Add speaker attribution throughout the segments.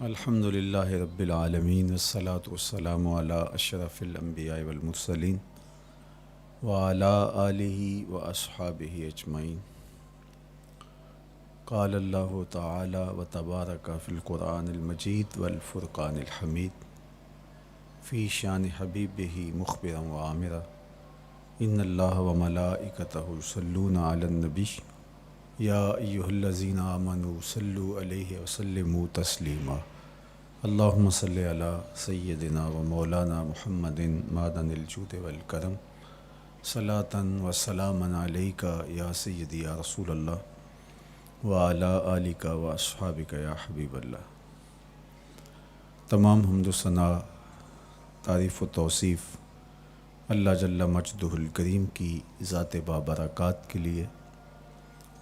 Speaker 1: الحمد للہ رب العالمین والصلاة والسلام علی اشرف الانبیاء والمرسلین وعلی آلہ واصحابہ اجمعین۔ قال اللہ تعالی وتبارک فی القرآن المجید والفرقان الحمید فی شان حبیبہ مخبرا وعامرا ان اللہ وملائکتہ یصلون علی النبی یا ایہا الذین آمنوا صلوا علیہ وسلموا تسلیما۔ اللہم صلی علی سیدنا و مولانا محمد معدن الجود والکرم صلاۃ و سلاما علیک یا سیدی یا رسول اللہ وعلی آلک و اصحابک یا حبیب اللہ۔ تمام حمد و ثنا، تعریف و توصیف اللہ جل مجدہ الکریم کی ذات بابرکات کے لیے،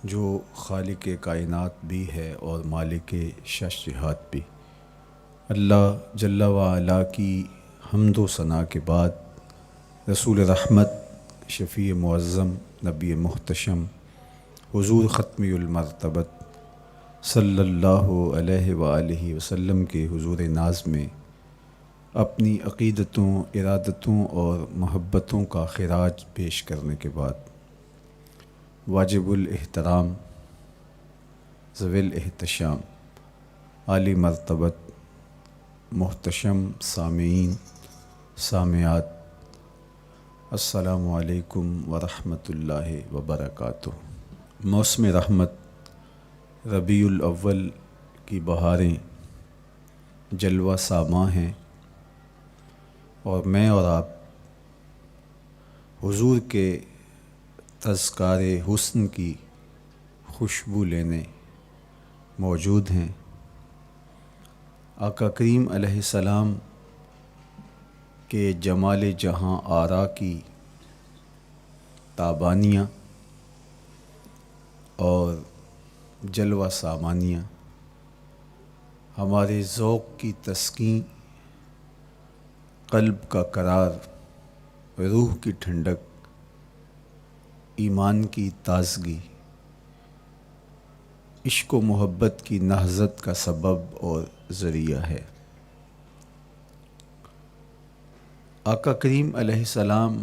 Speaker 1: جو خالق کائنات بھی ہے اور مالک شش جہات بھی۔ اللہ جل وعلا کی حمد و ثنا کے بعد رسول رحمت، شفیع معظم، نبی محتشم، حضور ختمی المرتبت صلی اللہ علیہ وآلہ وسلم کے حضور ناز میں اپنی عقیدتوں، ارادتوں اور محبتوں کا خراج پیش کرنے کے بعد واجب الاحترام، ذوی الاحتشام، عالی مرتبت، محتشم سامعین، سامعات، السلام علیکم ورحمۃ اللہ وبرکاتہ۔ موسم رحمت ربیع الاول کی بہاریں جلوہ ساماں ہیں، اور میں اور آپ حضور کے تذکار حسن کی خوشبو لینے موجود ہیں۔ آقا کریم علیہ السلام کے جمال جہاں آرا کی تابانیاں اور جلوہ سامانیاں ہمارے ذوق کی تسکین، قلب کا قرار، روح کی ٹھنڈک، ایمان کی تازگی، عشق و محبت کی نہضت کا سبب اور ذریعہ ہے۔ آقا کریم علیہ السلام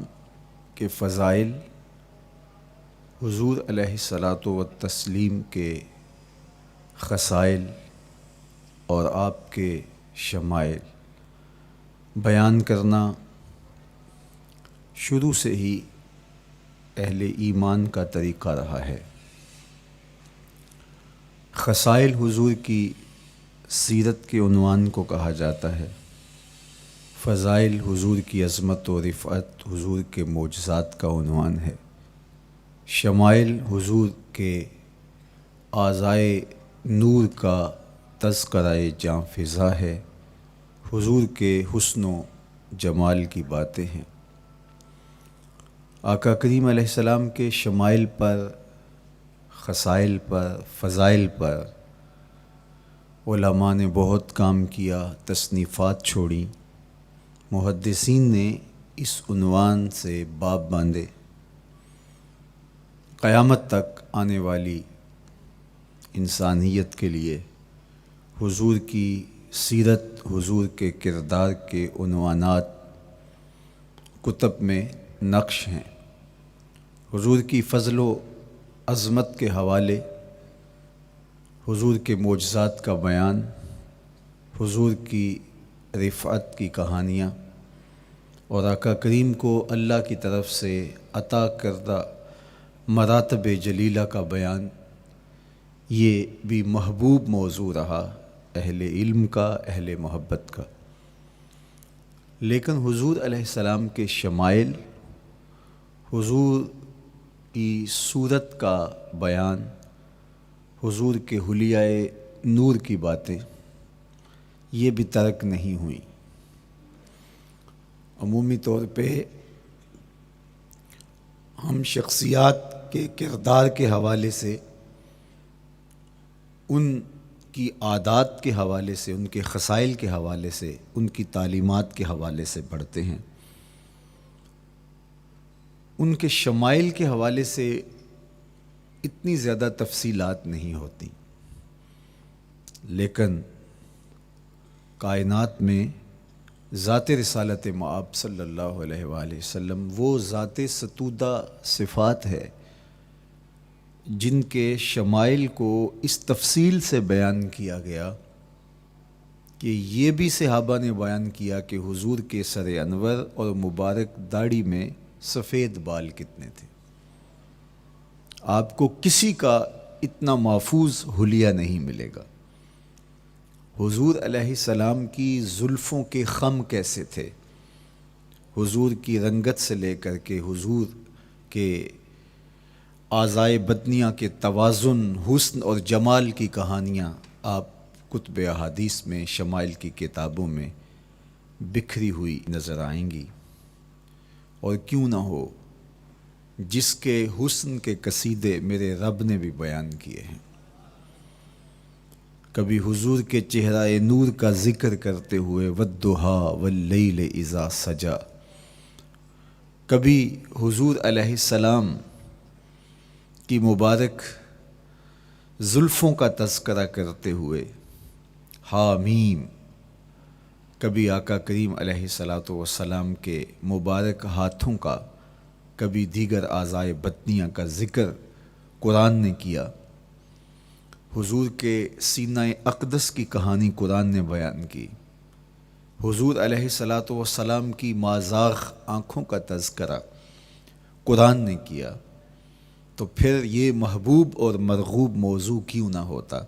Speaker 1: کے فضائل، حضور علیہ الصلاۃ والتسلیم کے خصائل اور آپ کے شمائل بیان کرنا شروع سے ہی اہل ایمان کا طریقہ رہا ہے۔ خصائل حضور کی سیرت کے عنوان کو کہا جاتا ہے، فضائل حضور کی عظمت و رفعت حضور کے معجزات کا عنوان ہے، شمائل حضور کے اعضائے نور کا تذکرہ جاں فضا ہے، حضور کے حسن و جمال کی باتیں ہیں۔ آقا کریم علیہ السلام کے شمائل پر، خصائل پر، فضائل پر علماء نے بہت کام کیا، تصنیفات چھوڑیں، محدثین نے اس عنوان سے باب باندھے۔ قیامت تک آنے والی انسانیت کے لیے حضور کی سیرت، حضور کے کردار کے عنوانات کتب میں نقش ہیں۔ حضور کی فضل و عظمت کے حوالے، حضور کے معجزات کا بیان، حضور کی رفعت کی کہانیاں اور آقا کریم کو اللہ کی طرف سے عطا کردہ مراتب جلیلہ کا بیان، یہ بھی محبوب موضوع رہا اہل علم کا، اہل محبت کا۔ لیکن حضور علیہ السلام کے شمائل، حضور کی صورت کا بیان، حضور کے حلیہ نور کی باتیں، یہ بھی ترک نہیں ہوئیں۔ عمومی طور پہ ہم شخصیات کے کردار کے حوالے سے، ان کی عادات کے حوالے سے، ان کے خصائل کے حوالے سے، ان کی تعلیمات کے حوالے سے پڑھتے ہیں۔ ان کے شمائل کے حوالے سے اتنی زیادہ تفصیلات نہیں ہوتی، لیکن کائنات میں ذات رسالت مآب صلی اللہ علیہ وآلہ وسلم وہ ذات ستودہ صفات ہے جن کے شمائل کو اس تفصیل سے بیان کیا گیا کہ یہ بھی صحابہ نے بیان کیا کہ حضور کے سر انور اور مبارک داڑھی میں سفید بال کتنے تھے۔ آپ کو کسی کا اتنا محفوظ حلیہ نہیں ملے گا۔ حضور علیہ السلام کی زلفوں کے خم کیسے تھے، حضور کی رنگت سے لے کر کے حضور کے اعضائے بدنیہ کے توازن، حسن اور جمال کی کہانیاں آپ کتب احادیث میں، شمائل کی کتابوں میں بکھری ہوئی نظر آئیں گی۔ اور کیوں نہ ہو، جس کے حسن کے قصیدے میرے رب نے بھی بیان کیے ہیں۔ کبھی حضور کے چہرہ نور کا ذکر کرتے ہوئے والضحیٰ واللیل اذا سجا، کبھی حضور علیہ السلام کی مبارک زلفوں کا تذکرہ کرتے ہوئے حامیم، کبھی آقا کریم علیہ الصلاۃ والسلام کے مبارک ہاتھوں کا، کبھی دیگر اعضائے بدنیہ کا ذکر قرآن نے کیا۔ حضور کے سینہ اقدس کی کہانی قرآن نے بیان کی۔ حضور علیہ الصلاۃ والسلام کی مازاغ آنکھوں کا تذکرہ قرآن نے کیا، تو پھر یہ محبوب اور مرغوب موضوع کیوں نہ ہوتا۔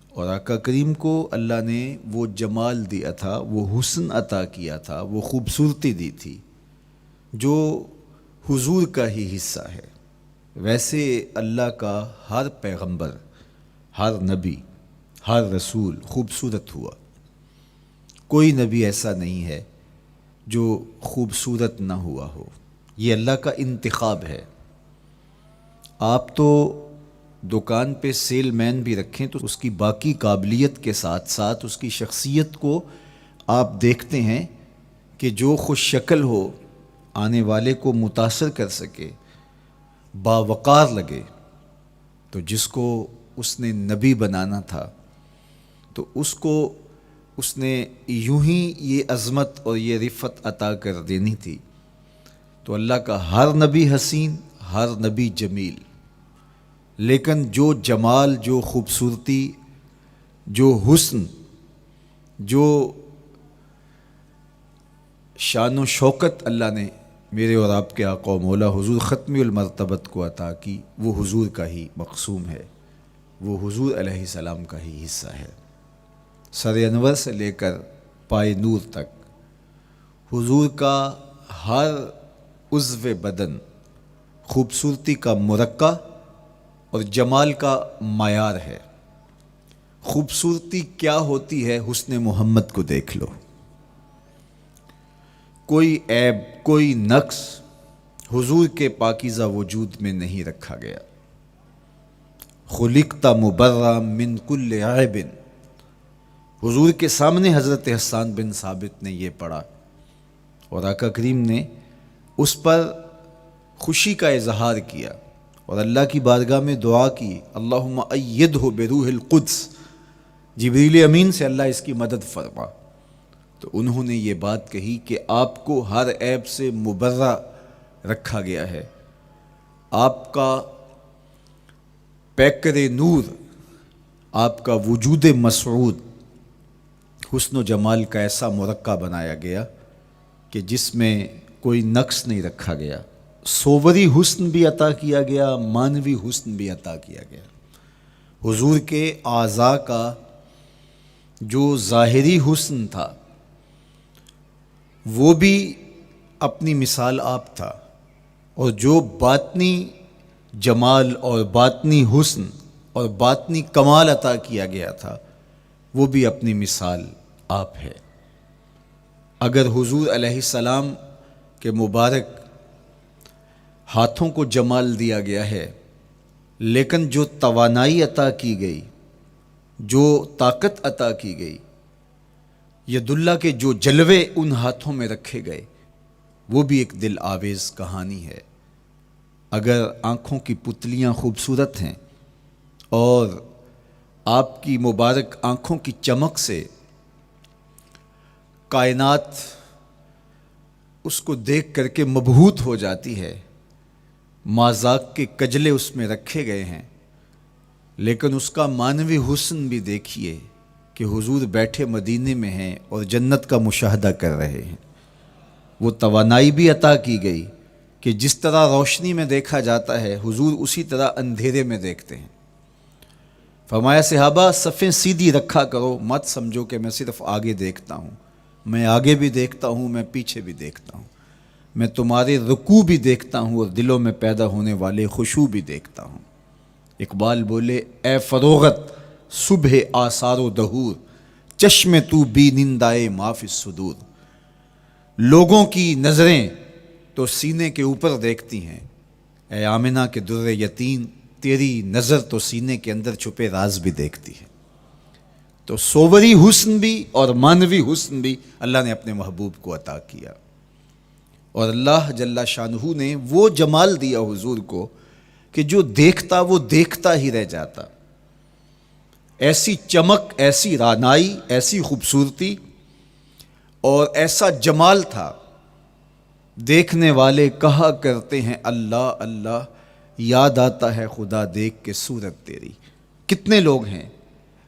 Speaker 1: اور آقا کریم کو اللہ نے وہ جمال دیا تھا، وہ حسن عطا کیا تھا، وہ خوبصورتی دی تھی جو حضور کا ہی حصہ ہے۔ ویسے اللہ کا ہر پیغمبر، ہر نبی، ہر رسول خوبصورت ہوا۔ کوئی نبی ایسا نہیں ہے جو خوبصورت نہ ہوا ہو، یہ اللہ کا انتخاب ہے۔ آپ تو دکان پہ سیل مین بھی رکھیں تو اس کی باقی قابلیت کے ساتھ ساتھ اس کی شخصیت کو آپ دیکھتے ہیں کہ جو خوش شکل ہو، آنے والے کو متاثر کر سکے، باوقار لگے۔ تو جس کو اس نے نبی بنانا تھا تو اس کو اس نے یوں ہی یہ عظمت اور یہ رفعت عطا کر دینی تھی۔ تو اللہ کا ہر نبی حسین، ہر نبی جمیل، لیکن جو جمال، جو خوبصورتی، جو حسن، جو شان و شوکت اللہ نے میرے اور آپ کے آقا و مولا حضور ختمی المرتبت کو عطا کی، وہ حضور کا ہی مقسوم ہے، وہ حضور علیہ السلام کا ہی حصہ ہے۔ سر انور سے لے کر پائے نور تک حضور کا ہر عضو بدن خوبصورتی کا مرقع اور جمال کا معیار ہے۔ خوبصورتی کیا ہوتی ہے، حسن محمد کو دیکھ لو۔ کوئی عیب، کوئی نقص حضور کے پاکیزہ وجود میں نہیں رکھا گیا۔ خلقت مبرأ من کل عیب، حضور کے سامنے حضرت حسان بن ثابت نے یہ پڑھا اور آقا کریم نے اس پر خوشی کا اظہار کیا اور اللہ کی بارگاہ میں دعا کی، اللہم ایدہ بروح القدس، جبریل امین سے اللہ اس کی مدد فرما۔ تو انہوں نے یہ بات کہی کہ آپ کو ہر عیب سے مبرہ رکھا گیا ہے، آپ کا پیکر نور، آپ کا وجود مسعود حسن و جمال کا ایسا مرقع بنایا گیا کہ جس میں کوئی نقص نہیں رکھا گیا۔ صوری حسن بھی عطا کیا گیا، مانوی حسن بھی عطا کیا گیا۔ حضور کے اعضاء کا جو ظاہری حسن تھا وہ بھی اپنی مثال آپ تھا، اور جو باطنی جمال اور باطنی حسن اور باطنی کمال عطا کیا گیا تھا وہ بھی اپنی مثال آپ ہے۔ اگر حضور علیہ السلام کے مبارک ہاتھوں کو جمال دیا گیا ہے، لیکن جو توانائی عطا کی گئی، جو طاقت عطا کی گئی، ید اللہ کے جو جلوے ان ہاتھوں میں رکھے گئے، وہ بھی ایک دل آویز کہانی ہے۔ اگر آنکھوں کی پتلیاں خوبصورت ہیں اور آپ کی مبارک آنکھوں کی چمک سے کائنات اس کو دیکھ کر کے مبہوت ہو جاتی ہے، مازاق کے کجلے اس میں رکھے گئے ہیں، لیکن اس کا معنوی حسن بھی دیکھیے کہ حضور بیٹھے مدینے میں ہیں اور جنت کا مشاہدہ کر رہے ہیں۔ وہ توانائی بھی عطا کی گئی کہ جس طرح روشنی میں دیکھا جاتا ہے حضور اسی طرح اندھیرے میں دیکھتے ہیں۔ فرمایا صحابہ صفیں سیدھی رکھا کرو، مت سمجھو کہ میں صرف آگے دیکھتا ہوں، میں آگے بھی دیکھتا ہوں، میں پیچھے بھی دیکھتا ہوں، میں تمہارے رکوع بھی دیکھتا ہوں اور دلوں میں پیدا ہونے والے خشوع بھی دیکھتا ہوں۔ اقبال بولے اے فروغت صبح آثار و دہور، چشم تو بی نندائے ما فی الصدور۔ لوگوں کی نظریں تو سینے کے اوپر دیکھتی ہیں، اے آمنہ کے در یتیم تیری نظر تو سینے کے اندر چھپے راز بھی دیکھتی ہے۔ تو صوری حسن بھی اور معنوی حسن بھی اللہ نے اپنے محبوب کو عطا کیا، اور اللہ جل شانہ نے وہ جمال دیا حضور کو کہ جو دیکھتا وہ دیکھتا ہی رہ جاتا۔ ایسی چمک، ایسی رعنائی، ایسی خوبصورتی اور ایسا جمال تھا، دیکھنے والے کہا کرتے ہیں اللہ اللہ، یاد آتا ہے خدا دیکھ کے صورت تیری۔ کتنے لوگ ہیں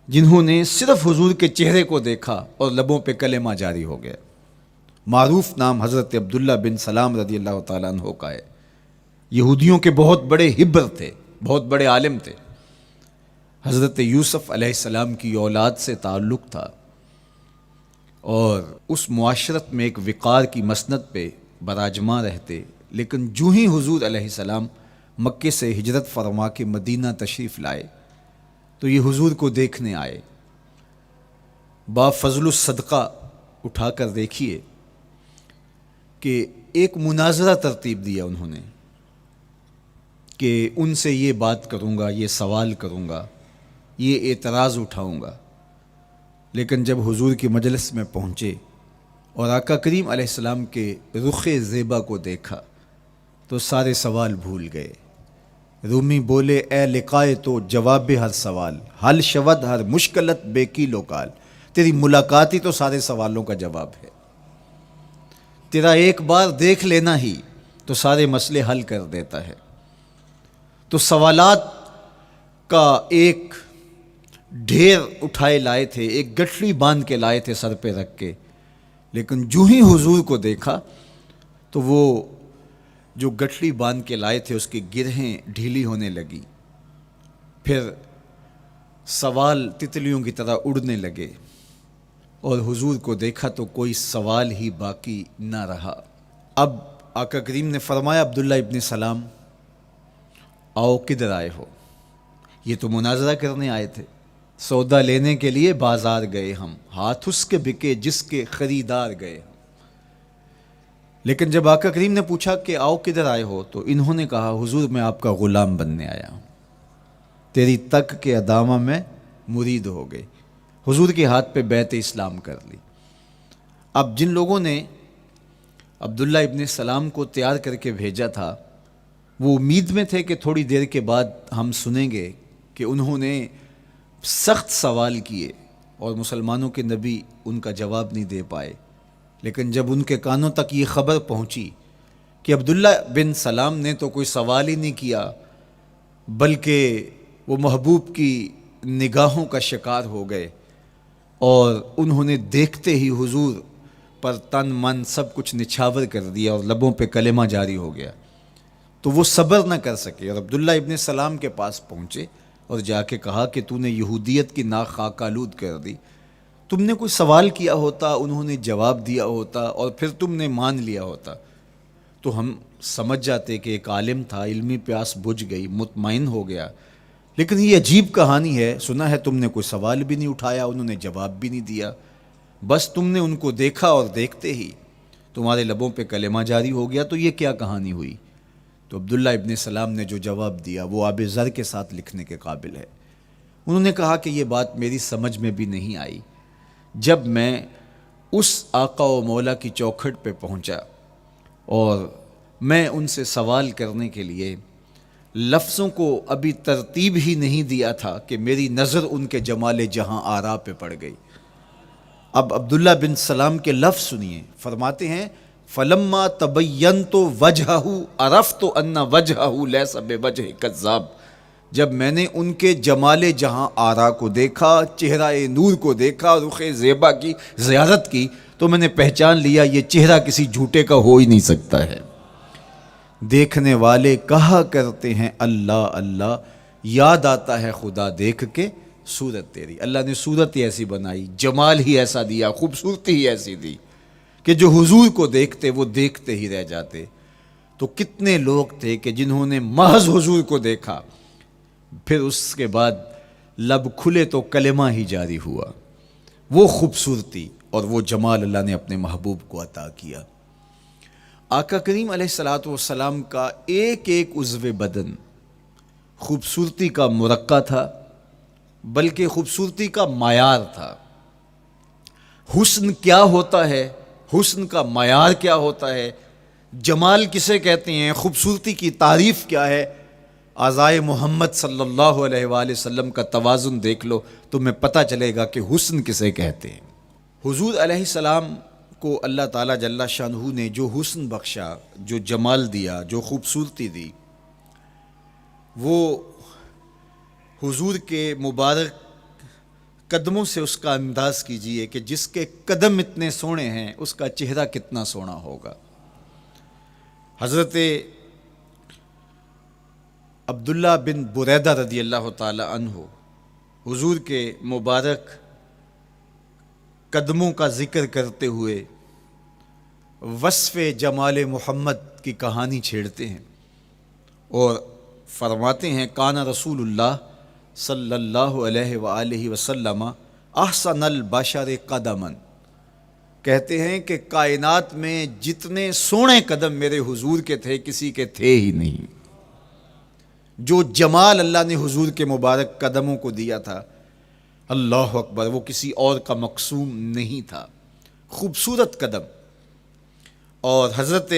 Speaker 1: جنہوں نے صرف حضور کے چہرے کو دیکھا اور لبوں پہ کلمہ جاری ہو گیا۔ معروف نام حضرت عبداللہ بن سلام رضی اللہ تعالیٰ عنہ کا ہے۔ یہودیوں کے بہت بڑے حبر تھے، بہت بڑے عالم تھے۔ حضرت یوسف علیہ السلام کی اولاد سے تعلق تھا، اور اس معاشرت میں ایک وقار کی مسند پہ براجماں رہتے، لیکن جو ہی حضور علیہ السلام مکے سے ہجرت فرما کے مدینہ تشریف لائے تو یہ حضور کو دیکھنے آئے۔ با فضل الصدقہ اٹھا کر دیکھیے کہ ایک مناظرہ ترتیب دیا انہوں نے کہ ان سے یہ بات کروں گا، یہ سوال کروں گا، یہ اعتراض اٹھاؤں گا، لیکن جب حضور کی مجلس میں پہنچے اور آقا کریم علیہ السلام کے رخ زیبا کو دیکھا تو سارے سوال بھول گئے۔ رومی بولے اے لقائے تو جواب ہر سوال، حل شود ہر مشکلت بے کی لوکال۔ تیری ملاقات ہی تو سارے سوالوں کا جواب ہے، تیرا ایک بار دیکھ لینا ہی تو سارے مسئلے حل کر دیتا ہے۔ تو سوالات کا ایک ڈھیر اٹھائے لائے تھے، ایک گٹھڑی باندھ کے لائے تھے سر پہ رکھ کے، لیکن جو ہی حضور کو دیکھا تو وہ جو گٹھڑی باندھ کے لائے تھے اس کی گرہیں ڈھیلی ہونے لگی، پھر سوال تتلیوں کی طرح اڑنے لگے، اور حضور کو دیکھا تو کوئی سوال ہی باقی نہ رہا۔ اب آقا کریم نے فرمایا عبداللہ ابن سلام آؤ کدھر آئے ہو؟ یہ تو مناظرہ کرنے آئے تھے، سودا لینے کے لیے بازار گئے ہم، ہاتھ اس کے بکے جس کے خریدار گئے ہم۔ لیکن جب آقا کریم نے پوچھا کہ آؤ کدھر آئے ہو تو انہوں نے کہا حضور میں آپ کا غلام بننے آیا ہوں، تیری تک کے ادامہ میں مرید ہو گئے۔ حضور کے ہاتھ پہ بیعت اسلام کر لی۔ اب جن لوگوں نے عبداللہ ابن سلام کو تیار کر کے بھیجا تھا وہ امید میں تھے کہ تھوڑی دیر کے بعد ہم سنیں گے کہ انہوں نے سخت سوال کیے اور مسلمانوں کے نبی ان کا جواب نہیں دے پائے، لیکن جب ان کے کانوں تک یہ خبر پہنچی کہ عبداللہ بن سلام نے تو کوئی سوال ہی نہیں کیا بلکہ وہ محبوب کی نگاہوں کا شکار ہو گئے، اور انہوں نے دیکھتے ہی حضور پر تن من سب کچھ نچھاور کر دیا اور لبوں پہ کلمہ جاری ہو گیا، تو وہ صبر نہ کر سکے اور عبداللہ ابن سلام کے پاس پہنچے اور جا کے کہا کہ تو نے یہودیت کی ناک خاک آلود کر دی، تم نے کوئی سوال کیا ہوتا، انہوں نے جواب دیا ہوتا اور پھر تم نے مان لیا ہوتا تو ہم سمجھ جاتے کہ ایک عالم تھا، علمی پیاس بجھ گئی، مطمئن ہو گیا، لیکن یہ عجیب کہانی ہے، سنا ہے تم نے کوئی سوال بھی نہیں اٹھایا، انہوں نے جواب بھی نہیں دیا، بس تم نے ان کو دیکھا اور دیکھتے ہی تمہارے لبوں پہ کلمہ جاری ہو گیا، تو یہ کیا کہانی ہوئی؟ تو عبداللہ ابن سلام نے جو جواب دیا وہ آب زر کے ساتھ لکھنے کے قابل ہے۔ انہوں نے کہا کہ یہ بات میری سمجھ میں بھی نہیں آئی، جب میں اس آقا و مولا کی چوکھٹ پہ پہنچا اور میں ان سے سوال کرنے کے لیے لفظوں کو ابھی ترتیب ہی نہیں دیا تھا کہ میری نظر ان کے جمال جہاں آرا پہ پڑ گئی، اب عبداللہ بن سلام کے لفظ سنیے، فرماتے ہیں فلما تبینت وجہہ عرفت ان وجہہ لیس بوجہ کذاب، جب میں نے ان کے جمال جہاں آرا کو دیکھا، چہرہ نور کو دیکھا، رخ زیبا کی زیارت کی، تو میں نے پہچان لیا یہ چہرہ کسی جھوٹے کا ہو ہی نہیں سکتا ہے۔ دیکھنے والے کہا کرتے ہیں اللہ اللہ، یاد آتا ہے خدا دیکھ کے صورت تیری۔ اللہ نے صورت ہی ایسی بنائی، جمال ہی ایسا دیا، خوبصورتی ہی ایسی دی کہ جو حضور کو دیکھتے وہ دیکھتے ہی رہ جاتے۔ تو کتنے لوگ تھے کہ جنہوں نے محض حضور کو دیکھا، پھر اس کے بعد لب کھلے تو کلمہ ہی جاری ہوا۔ وہ خوبصورتی اور وہ جمال اللہ نے اپنے محبوب کو عطا کیا۔ آقا کریم علیہ الصلوۃ والسلام کا ایک ایک عضو بدن خوبصورتی کا مرقع تھا، بلکہ خوبصورتی کا معیار تھا۔ حسن کیا ہوتا ہے، حسن کا معیار کیا ہوتا ہے، جمال کسے کہتے ہیں، خوبصورتی کی تعریف کیا ہے، اعضائے محمد صلی اللہ علیہ وآلہ وسلم کا توازن دیکھ لو، تمہیں پتہ چلے گا کہ حسن کسے کہتے ہیں۔ حضور علیہ السلام کو اللہ تعالیٰ جل شانہ نے جو حسن بخشا، جو جمال دیا، جو خوبصورتی دی، وہ حضور کے مبارک قدموں سے اس کا انداز کیجئے کہ جس کے قدم اتنے سونے ہیں اس کا چہرہ کتنا سونا ہوگا۔ حضرت عبداللہ بن بریدہ رضی اللہ تعالی عنہ حضور کے مبارک قدموں کا ذکر کرتے ہوئے وصف جمال محمد کی کہانی چھیڑتے ہیں اور فرماتے ہیں کانا رسول اللہ صلی اللہ علیہ وآلہ وسلم احسن البشر قدما، کہتے ہیں کہ کائنات میں جتنے سونے قدم میرے حضور کے تھے کسی کے تھے ہی نہیں۔ جو جمال اللہ نے حضور کے مبارک قدموں کو دیا تھا، اللہ اکبر، وہ کسی اور کا مقسوم نہیں تھا۔ خوبصورت قدم۔ اور حضرت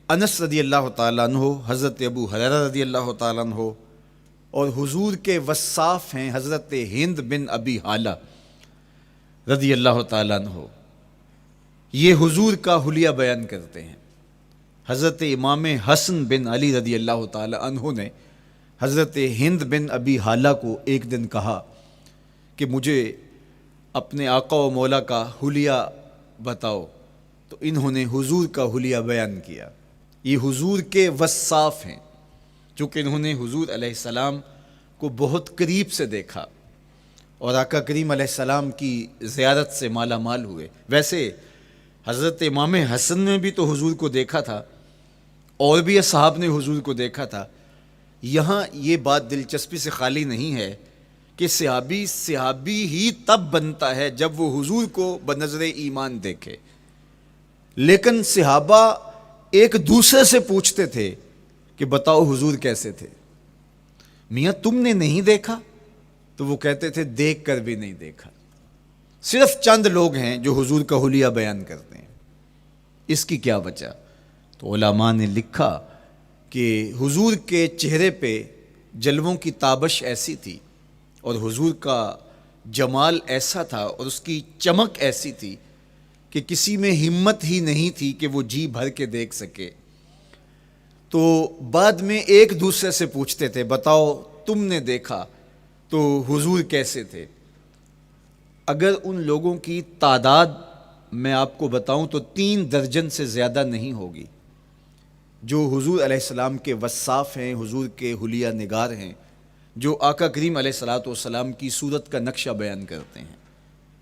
Speaker 1: انس رضی اللہ تعالیٰ عنہ، حضرت ابو ہریرہ رضی اللہ تعالیٰ عنہ، اور حضور کے وصاف ہیں حضرت ہند بن ابی حالہ رضی اللہ تعالیٰ عنہ، یہ حضور کا حلیہ بیان کرتے ہیں۔ حضرت امام حسن بن علی رضی اللہ تعالیٰ عنہ نے حضرت ہند بن ابی حالہ کو ایک دن کہا کہ مجھے اپنے آقا و مولا کا حلیہ بتاؤ، تو انہوں نے حضور کا حلیہ بیان کیا۔ یہ حضور کے وصاف ہیں، چونکہ انہوں نے حضور علیہ السلام کو بہت قریب سے دیکھا اور آقا کریم علیہ السلام کی زیارت سے مالا مال ہوئے۔ ویسے حضرت امام حسن نے بھی تو حضور کو دیکھا تھا، اور بھی اصحاب نے حضور کو دیکھا تھا۔ یہاں یہ بات دلچسپی سے خالی نہیں ہے کہ صحابی ہی تب بنتا ہے جب وہ حضور کو بنظر ایمان دیکھے، لیکن صحابہ ایک دوسرے سے پوچھتے تھے کہ بتاؤ حضور کیسے تھے؟ میاں تم نے نہیں دیکھا؟ تو وہ کہتے تھے دیکھ کر بھی نہیں دیکھا۔ صرف چند لوگ ہیں جو حضور کا حلیہ بیان کرتے ہیں۔ اس کی کیا وجہ؟ تو علماء نے لکھا کہ حضور کے چہرے پہ جلووں کی تابش ایسی تھی اور حضور کا جمال ایسا تھا اور اس کی چمک ایسی تھی کہ کسی میں ہمت ہی نہیں تھی کہ وہ جی بھر کے دیکھ سکے۔ تو بعد میں ایک دوسرے سے پوچھتے تھے بتاؤ تم نے دیکھا تو حضور کیسے تھے؟ اگر ان لوگوں کی تعداد میں آپ کو بتاؤں تو 3 درجن سے زیادہ نہیں ہوگی جو حضور علیہ السلام کے وصاف ہیں، حضور کے حلیہ نگار ہیں، جو آقا کریم علیہ الصلوۃ والسلام کی صورت کا نقشہ بیان کرتے ہیں۔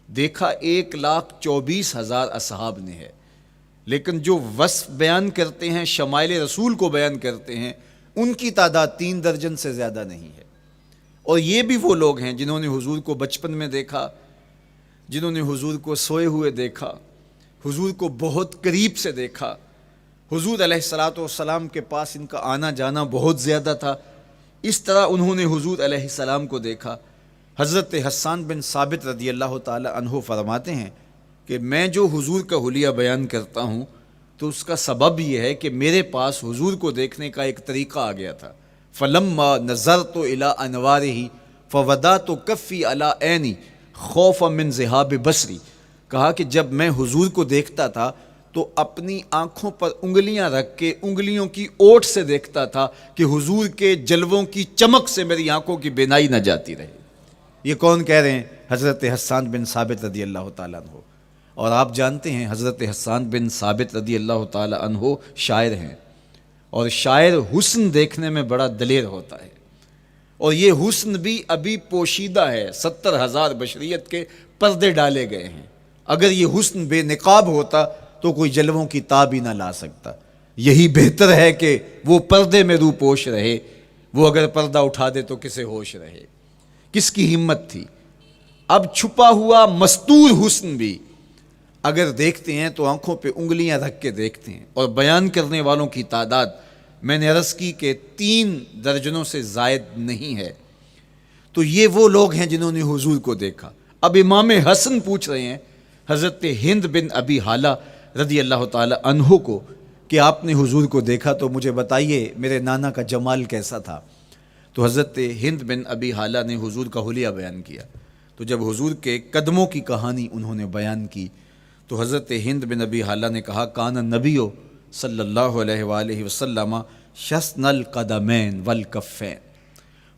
Speaker 1: دیکھا 1,24,000 اصحاب نے ہے، لیکن جو وصف بیان کرتے ہیں، شمائل رسول کو بیان کرتے ہیں، ان کی تعداد 3 درجن سے زیادہ نہیں ہے۔ اور یہ بھی وہ لوگ ہیں جنہوں نے حضور کو بچپن میں دیکھا، جنہوں نے حضور کو سوئے ہوئے دیکھا، حضور کو بہت قریب سے دیکھا۔ حضور علیہ الصلوۃ والسلام کے پاس ان کا آنا جانا بہت زیادہ تھا، اس طرح انہوں نے حضور علیہ السلام کو دیکھا۔ حضرت حسان بن ثابت رضی اللہ تعالی عنہ فرماتے ہیں کہ میں جو حضور کا حلیہ بیان کرتا ہوں تو اس کا سبب یہ ہے کہ میرے پاس حضور کو دیکھنے کا ایک طریقہ آ گیا تھا۔ فلما نظرت الى انوارہ فودعت کفی علی عینی خوفا من ذہاب بصری، کہا کہ جب میں حضور کو دیکھتا تھا تو اپنی آنکھوں پر انگلیاں رکھ کے انگلیوں کی اوٹ سے دیکھتا تھا کہ حضور کے جلووں کی چمک سے میری آنکھوں کی بینائی نہ جاتی رہے۔ یہ کون کہہ رہے ہیں؟ حضرت حسان بن ثابت رضی اللہ تعالیٰ عنہ۔ اور آپ جانتے ہیں حضرت حسان بن ثابت رضی اللہ تعالیٰ عنہ شاعر ہیں، اور شاعر حسن دیکھنے میں بڑا دلیر ہوتا ہے، اور یہ حسن بھی ابھی پوشیدہ ہے، 70,000 بشریت کے پردے ڈالے گئے ہیں۔ اگر یہ حسن بے نقاب ہوتا تو کوئی جلووں کی تاب ہی نہ لا سکتا۔ یہی بہتر ہے کہ وہ پردے میں رو پوش رہے، وہ اگر پردہ اٹھا دے تو کسے ہوش رہے۔ کس کی ہمت تھی؟ اب چھپا ہوا مستور حسن بھی اگر دیکھتے ہیں تو آنکھوں پہ انگلیاں رکھ کے دیکھتے ہیں، اور بیان کرنے والوں کی تعداد میں نے عرض کی کہ 3 درجنوں سے زائد نہیں ہے۔ تو یہ وہ لوگ ہیں جنہوں نے حضور کو دیکھا۔ اب امام حسن پوچھ رہے ہیں حضرت ہند بن ابی حالہ رضی اللہ تعالی عنہ کو کہ آپ نے حضور کو دیکھا تو مجھے بتائیے میرے نانا کا جمال کیسا تھا۔ تو حضرت ہند بن ابی حالہ نے حضور کا حلیہ بیان کیا۔ تو جب حضور کے قدموں کی کہانی انہوں نے بیان کی تو حضرت ہند بن ابی حالہ نے کہا کان نبیو صلی اللہ علیہ وآلہ وسلم شسن القدمین والکفین،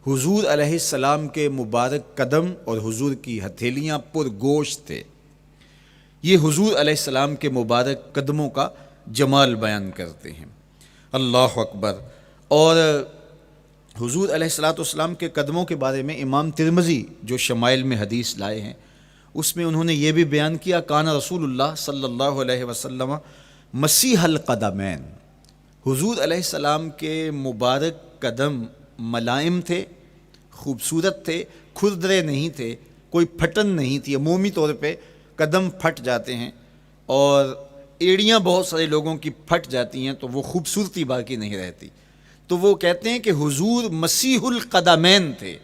Speaker 1: حضور علیہ السلام کے مبارک قدم اور حضور کی ہتھیلیاں پر گوشت تھے۔ یہ حضور علیہ السلام کے مبارک قدموں کا جمال بیان کرتے ہیں۔ اللہ اکبر۔ اور حضور علیہ السلام کے قدموں کے بارے میں امام ترمذی جو شمائل میں حدیث لائے ہیں اس میں انہوں نے یہ بھی بیان کیا کان رسول اللہ صلی اللہ علیہ وسلم مسیح القدمین، حضور علیہ السلام کے مبارک قدم ملائم تھے، خوبصورت تھے، کھردرے نہیں تھے، کوئی پھٹن نہیں تھی۔ عمومی طور پہ قدم پھٹ جاتے ہیں اور ایڑیاں بہت سارے لوگوں کی پھٹ جاتی ہیں تو وہ خوبصورتی باقی نہیں رہتی۔ تو وہ کہتے ہیں کہ حضور مسیح القدمین تھے،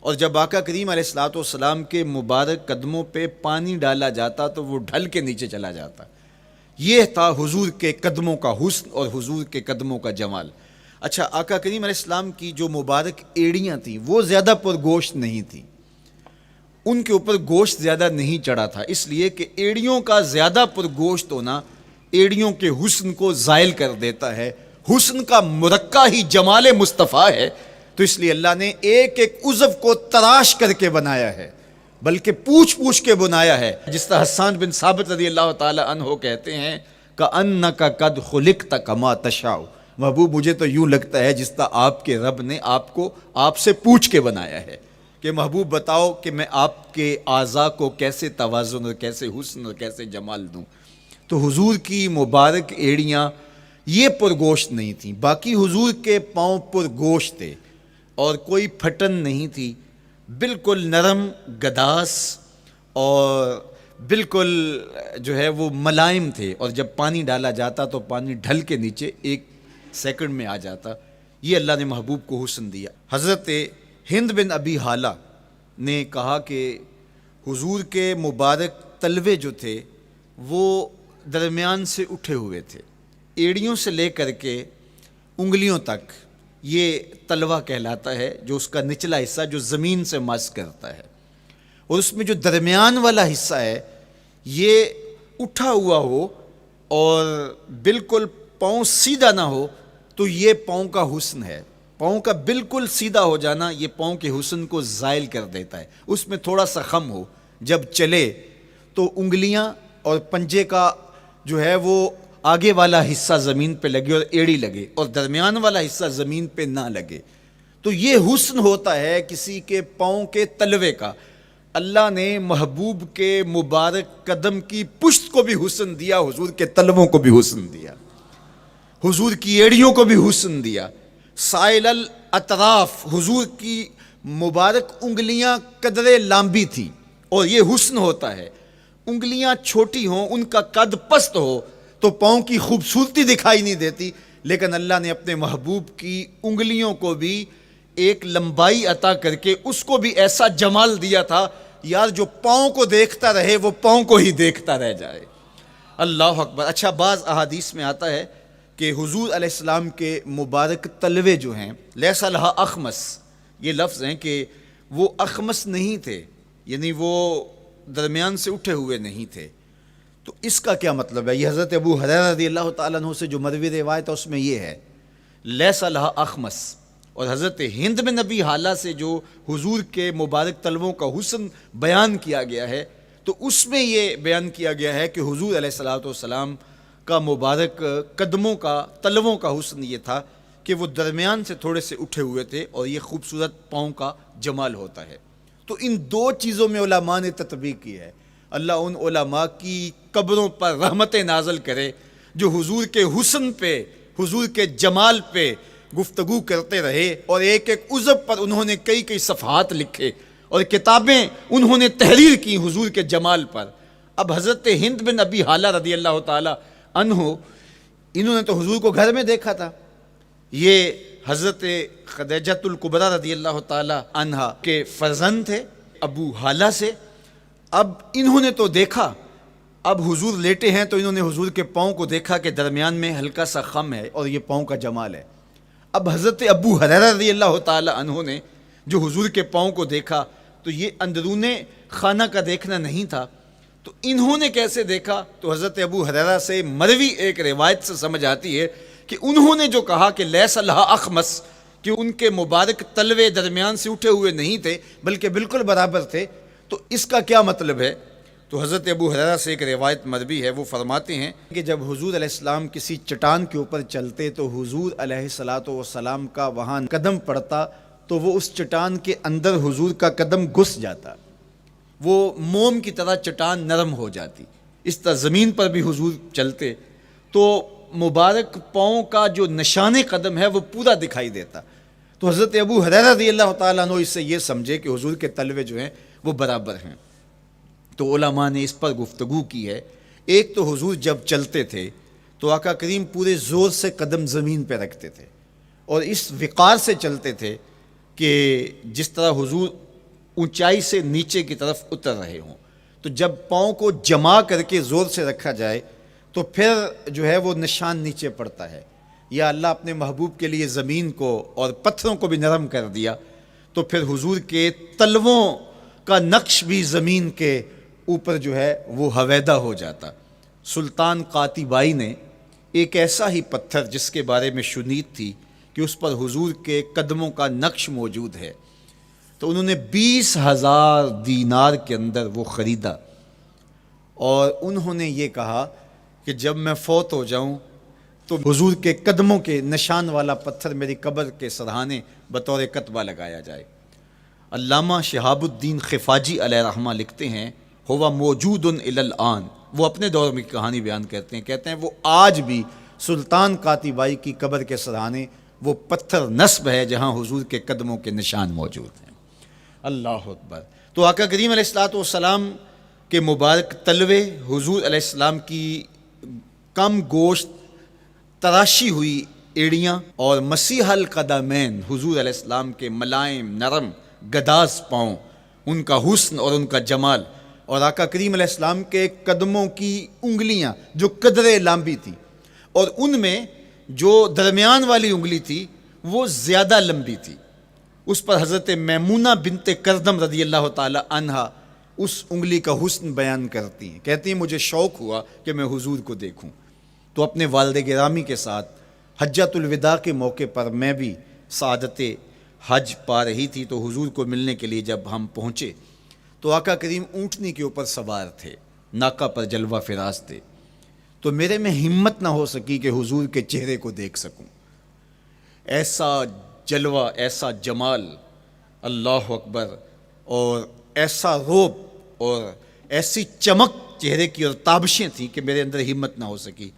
Speaker 1: اور جب آقا کریم علیہ السلام کے مبارک قدموں پہ پانی ڈالا جاتا تو وہ ڈھل کے نیچے چلا جاتا۔ یہ تھا حضور کے قدموں کا حسن اور حضور کے قدموں کا جمال۔ اچھا، آقا کریم علیہ السلام کی جو مبارک ایڑیاں تھیں وہ زیادہ پر گوشت نہیں تھیں، ان کے اوپر گوشت زیادہ نہیں چڑھا تھا، اس لیے کہ ایڑیوں کا زیادہ پر گوشت ہونا ایڑیوں کے حسن کو زائل کر دیتا ہے۔ حسن کا مرقع ہی جمال مصطفیٰ ہے، تو اس لیے اللہ نے ایک ایک عضو کو تراش کر کے بنایا ہے، بلکہ پوچھ پوچھ کے بنایا ہے۔ جس طرح حسان بن ثابت رضی اللہ تعالی عنہ کہتے ہیں کَأَنَّكَ قَدْ خُلِقْتَ كَمَا تَشَاءُ، محبوب مجھے تو یوں لگتا ہے جس طرح آپ کے رب نے آپ کو آپ سے پوچھ کے بنایا ہے کہ محبوب بتاؤ کہ میں آپ کے اعضاء کو کیسے توازن اور کیسے حسن اور کیسے جمال دوں۔ تو حضور کی مبارک ایڑیاں یہ پرگوشت نہیں تھیں، باقی حضور کے پاؤں پرگوشت تھے اور کوئی پھٹن نہیں تھی، بالکل نرم گداس اور بالکل جو ہے وہ ملائم تھے، اور جب پانی ڈالا جاتا تو پانی ڈھل کے نیچے 1 سیکنڈ میں آ جاتا۔ یہ اللہ نے محبوب کو حسن دیا۔ حضرت ہند بن ابی حالہ نے کہا کہ حضور کے مبارک تلوے جو تھے وہ درمیان سے اٹھے ہوئے تھے، ایڑیوں سے لے کر کے انگلیوں تک یہ تلوہ کہلاتا ہے، جو اس کا نچلا حصہ جو زمین سے مس کرتا ہے، اور اس میں جو درمیان والا حصہ ہے یہ اٹھا ہوا ہو اور بالکل پاؤں سیدھا نہ ہو تو یہ پاؤں کا حسن ہے۔ پاؤں کا بالکل سیدھا ہو جانا یہ پاؤں کے حسن کو زائل کر دیتا ہے۔ اس میں تھوڑا سا خم ہو، جب چلے تو انگلیاں اور پنجے کا جو ہے وہ آگے والا حصہ زمین پہ لگے اور ایڑی لگے، اور درمیان والا حصہ زمین پہ نہ لگے، تو یہ حسن ہوتا ہے کسی کے پاؤں کے تلوے کا۔ اللہ نے محبوب کے مبارک قدم کی پشت کو بھی حسن دیا، حضور کے تلووں کو بھی حسن دیا، حضور کی ایڑیوں کو بھی حسن دیا۔ سائل الاطراف، حضور کی مبارک انگلیاں قدرے لامبی تھیں، اور یہ حسن ہوتا ہے۔ انگلیاں چھوٹی ہوں، ان کا قد پست ہو تو پاؤں کی خوبصورتی دکھائی نہیں دیتی، لیکن اللہ نے اپنے محبوب کی انگلیوں کو بھی ایک لمبائی عطا کر کے اس کو بھی ایسا جمال دیا تھا، یار جو پاؤں کو دیکھتا رہے وہ پاؤں کو ہی دیکھتا رہ جائے۔ اللہ اکبر۔ اچھا، بعض احادیث میں آتا ہے کہ حضور علیہ السلام کے مبارک تلوے جو ہیں لیسا لہا اخمس، یہ لفظ ہیں کہ وہ اخمس نہیں تھے، یعنی وہ درمیان سے اٹھے ہوئے نہیں تھے، تو اس کا کیا مطلب ہے؟ یہ حضرت ابو ہریرہ رضی اللہ تعالیٰ عنہ سے جو مروی روایت ہے اس میں یہ ہے لیس لہا اخمس، اور حضرت ہند بن نبی حالہ سے جو حضور کے مبارک تلووں کا حسن بیان کیا گیا ہے، تو اس میں یہ بیان کیا گیا ہے کہ حضور علیہ الصلوۃ والسلام کا مبارک قدموں کا تلووں کا حسن یہ تھا کہ وہ درمیان سے تھوڑے سے اٹھے ہوئے تھے، اور یہ خوبصورت پاؤں کا جمال ہوتا ہے۔ تو ان دو چیزوں میں علماء نے تطبیق کی ہے۔ اللہ ان علماء کی قبروں پر رحمت نازل کرے جو حضور کے حسن پہ، حضور کے جمال پہ گفتگو کرتے رہے، اور ایک ایک عضو پر انہوں نے کئی کئی صفحات لکھے اور کتابیں انہوں نے تحریر کی حضور کے جمال پر۔ اب حضرت ہند بن ابی حالہ رضی اللہ تعالی عنہ، انہوں نے تو حضور کو گھر میں دیکھا تھا، یہ حضرت خدیجۃ الکبریٰ رضی اللہ تعالی عنہا کے فرزند تھے ابو حالہ سے۔ اب انہوں نے تو دیکھا، اب حضور لیٹے ہیں تو انہوں نے حضور کے پاؤں کو دیکھا کہ درمیان میں ہلکا سا خم ہے اور یہ پاؤں کا جمال ہے۔ اب حضرت ابو ہریرہ رضی اللہ تعالی عنہ نے جو حضور کے پاؤں کو دیکھا تو یہ اندرون خانہ کا دیکھنا نہیں تھا، تو انہوں نے کیسے دیکھا؟ تو حضرت ابو ہریرہ سے مروی ایک روایت سے سمجھ آتی ہے کہ انہوں نے جو کہا کہ لیس لہا اخمس، کہ ان کے مبارک تلوے درمیان سے اٹھے ہوئے نہیں تھے بلکہ بالکل برابر تھے، تو اس کا کیا مطلب ہے؟ تو حضرت ابو ہریرہ سے ایک روایت مروی ہے، وہ فرماتے ہیں کہ جب حضور علیہ السلام کسی چٹان کے اوپر چلتے تو حضور علیہ الصلوۃ والسلام کا وہاں قدم پڑتا تو وہ اس چٹان کے اندر حضور کا قدم گھس جاتا، وہ موم کی طرح چٹان نرم ہو جاتی۔ اس طرح زمین پر بھی حضور چلتے تو مبارک پاؤں کا جو نشان قدم ہے وہ پورا دکھائی دیتا۔ تو حضرت ابو ہریرہ رضی اللہ تعالیٰ عنہ اس سے یہ سمجھے کہ حضور کے تلوے جو ہیں وہ برابر ہیں۔ تو علماء نے اس پر گفتگو کی ہے۔ ایک تو حضور جب چلتے تھے تو آقا کریم پورے زور سے قدم زمین پہ رکھتے تھے اور اس وقار سے چلتے تھے کہ جس طرح حضور اونچائی سے نیچے کی طرف اتر رہے ہوں، تو جب پاؤں کو جما کر کے زور سے رکھا جائے تو پھر جو ہے وہ نشان نیچے پڑتا ہے۔ یا اللہ اپنے محبوب کے لیے زمین کو اور پتھروں کو بھی نرم کر دیا تو پھر حضور کے تلووں کا نقش بھی زمین کے اوپر جو ہے وہ حویدہ ہو جاتا۔ سلطان قاتیبائی نے ایک ایسا ہی پتھر جس کے بارے میں شنید تھی کہ اس پر حضور کے قدموں کا نقش موجود ہے، تو انہوں نے 20,000 دینار کے اندر وہ خریدا، اور انہوں نے یہ کہا کہ جب میں فوت ہو جاؤں تو حضور کے قدموں کے نشان والا پتھر میری قبر کے سرہانے بطور کتبہ لگایا جائے۔ علامہ شہاب الدین خفاجی علیہ رحمہ لکھتے ہیں ہوا موجود الی الآن، وہ اپنے دور میں کہانی بیان کرتے ہیں وہ آج بھی سلطان قاتیبائی کی قبر کے سرہانے وہ پتھر نصب ہے جہاں حضور کے قدموں کے نشان موجود ہیں۔ اللہ اکبر۔ تو آقا کریم علیہ الصلوۃ والسلام کے مبارک تلوے، حضور علیہ السلام کی کم گوشت تراشی ہوئی ایڑیاں، اور مسیح القدمین حضور علیہ السلام کے ملائم نرم گداز پاؤں، ان کا حسن اور ان کا جمال، اور آقا کریم علیہ السلام کے قدموں کی انگلیاں جو قدرے لمبی تھی، اور ان میں جو درمیان والی انگلی تھی وہ زیادہ لمبی تھی، اس پر حضرت میمونہ بنت کردم رضی اللہ تعالی عنہا اس انگلی کا حسن بیان کرتی ہیں، کہتی ہیں مجھے شوق ہوا کہ میں حضور کو دیکھوں، تو اپنے والد گرامی کے ساتھ حجۃ الوداع کے موقع پر میں بھی سعادت حج پا رہی تھی، تو حضور کو ملنے کے لیے جب ہم پہنچے تو آقا کریم اونٹنی کے اوپر سوار تھے، ناقہ پر جلوہ فراز تھے، تو میرے میں ہمت نہ ہو سکی کہ حضور کے چہرے کو دیکھ سکوں۔ ایسا جلوہ، ایسا جمال، اللہ اکبر، اور ایسا روب اور ایسی چمک چہرے کی اور تابشیں تھیں کہ میرے اندر ہمت نہ ہو سکی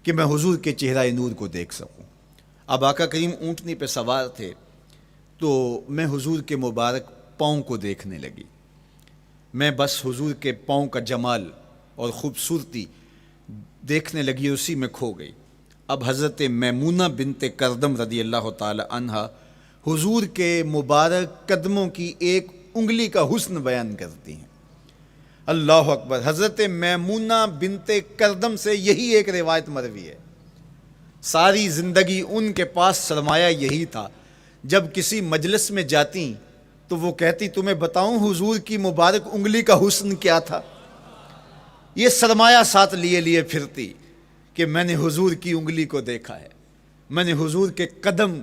Speaker 1: کہ میں حضور کے چہرہ نور کو دیکھ سکوں۔ اب آقا کریم اونٹنی پہ سوار تھے تو میں حضور کے مبارک پاؤں کو دیکھنے لگی، میں بس حضور کے پاؤں کا جمال اور خوبصورتی دیکھنے لگی، اسی میں کھو گئی۔ اب حضرت میمونہ بنت کردم رضی اللہ تعالی عنہا حضور کے مبارک قدموں کی ایک انگلی کا حسن بیان کرتی ہیں۔ اللہ اکبر۔ حضرت میمونہ بنت کردم سے یہی ایک روایت مروی ہے، ساری زندگی ان کے پاس سرمایہ یہی تھا، جب کسی مجلس میں جاتی تو وہ کہتی تمہیں بتاؤں حضور کی مبارک انگلی کا حسن کیا تھا؟ یہ سرمایہ ساتھ لیے لیے پھرتی کہ میں نے حضور کی انگلی کو دیکھا ہے، میں نے حضور کے قدم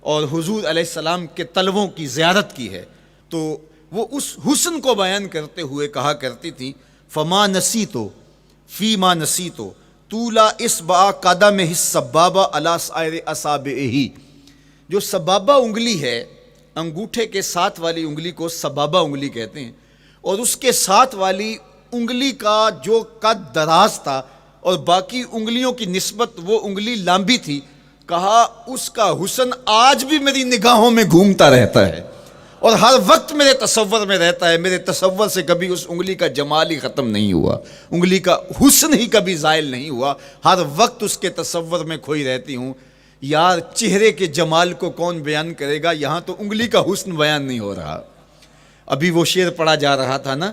Speaker 1: اور حضور علیہ السلام کے تلووں کی زیارت کی ہے. تو وہ اس حسن کو بیان کرتے ہوئے کہا کرتی تھی فما نسیتو فی ما نسیتو طولا اصبع قدمہ السبابہ علی سائر اصابعہ. جو سبابہ انگلی ہے، انگوٹھے کے ساتھ والی انگلی کو سبابہ انگلی کہتے ہیں، اور اس کے ساتھ والی انگلی کا جو قد دراز تھا اور باقی انگلیوں کی نسبت وہ انگلی لمبی تھی، کہا اس کا حسن آج بھی میری نگاہوں میں گھومتا رہتا ہے اور ہر وقت میرے تصور میں رہتا ہے. میرے تصور سے کبھی اس انگلی کا جمال ہی ختم نہیں ہوا، انگلی کا حسن ہی کبھی زائل نہیں ہوا، ہر وقت اس کے تصور میں کھوئی رہتی ہوں. یار چہرے کے جمال کو کون بیان کرے گا، یہاں تو انگلی کا حسن بیان نہیں ہو رہا. ابھی وہ شعر پڑھا جا رہا تھا نا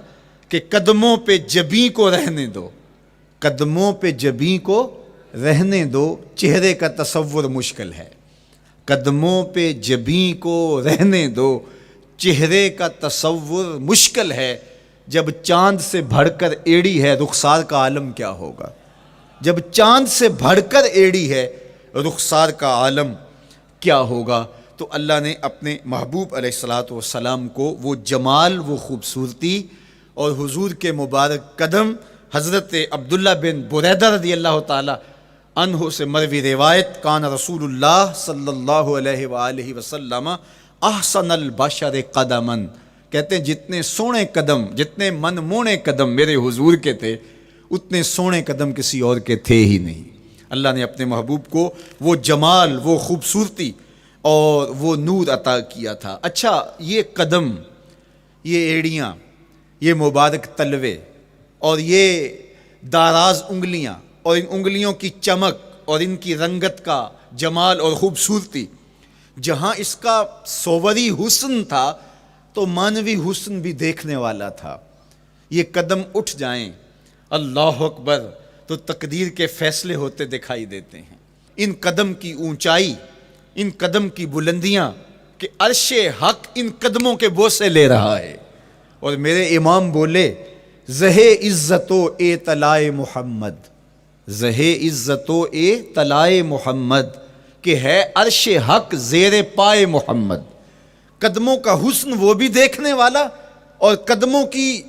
Speaker 1: کہ قدموں پہ جبیں کو رہنے دو، قدموں پہ جبیں کو رہنے دو، چہرے کا تصور مشکل ہے. قدموں پہ جبیں کو رہنے دو، چہرے کا تصور مشکل ہے. جب چاند سے بڑھ کر ایڑی ہے رخسار کا عالم کیا ہوگا، جب چاند سے بڑھ کر ایڑی ہے رخسار کا عالم کیا ہوگا. تو اللہ نے اپنے محبوب علیہ الصلوۃ والسلام کو وہ جمال، وہ خوبصورتی اور حضور کے مبارک قدم، حضرت عبداللہ بن بریدہ رضی اللہ تعالی عنہ سے مروی روایت، کان رسول اللہ صلی اللہ علیہ وآلہ وسلم احسن البشر قدما، کہتے ہیں جتنے سونے قدم، جتنے من مونے قدم میرے حضور کے تھے، اتنے سونے قدم کسی اور کے تھے ہی نہیں. اللہ نے اپنے محبوب کو وہ جمال، وہ خوبصورتی اور وہ نور عطا کیا تھا. اچھا، یہ قدم، یہ ایڑیاں، یہ مبارک تلوے اور یہ داراز انگلیاں اور ان انگلیوں کی چمک اور ان کی رنگت کا جمال اور خوبصورتی، جہاں اس کا صوری حسن تھا تو مانوی حسن بھی دیکھنے والا تھا. یہ قدم اٹھ جائیں اللہ اکبر تو تقدیر کے فیصلے ہوتے دکھائی دیتے ہیں. ان قدم کی اونچائی، ان قدم کی بلندیاں کہ عرش حق ان قدموں کے بوسے لے رہا ہے. اور میرے امام بولے زہ عزت و اے طلائے محمد، زہ عزت و اے طلائے محمد، کہ ہے عرش حق زیر پائے محمد. قدموں کا حسن وہ بھی دیکھنے والا اور قدموں کی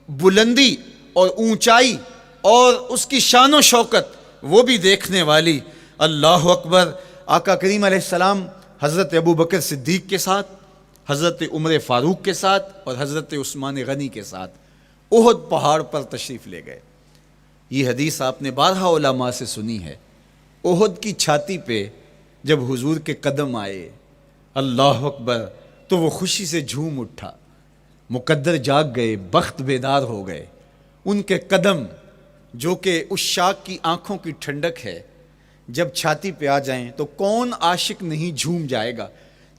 Speaker 1: بلندی اور اونچائی اور اس کی شان و شوکت وہ بھی دیکھنے والی. اللہ اکبر. آقا کریم علیہ السلام حضرت ابو بکر صدیق کے ساتھ، حضرت عمر فاروق کے ساتھ اور حضرت عثمان غنی کے ساتھ احد پہاڑ پر تشریف لے گئے. یہ حدیث آپ نے بارہا علماء سے سنی ہے. احد کی چھاتی پہ جب حضور کے قدم آئے، اللہ اکبر، تو وہ خوشی سے جھوم اٹھا، مقدر جاگ گئے، بخت بیدار ہو گئے. ان کے قدم جو کہ اس عاشق کی آنکھوں کی ٹھنڈک ہے، جب چھاتی پہ آ جائیں تو کون عاشق نہیں جھوم جائے گا.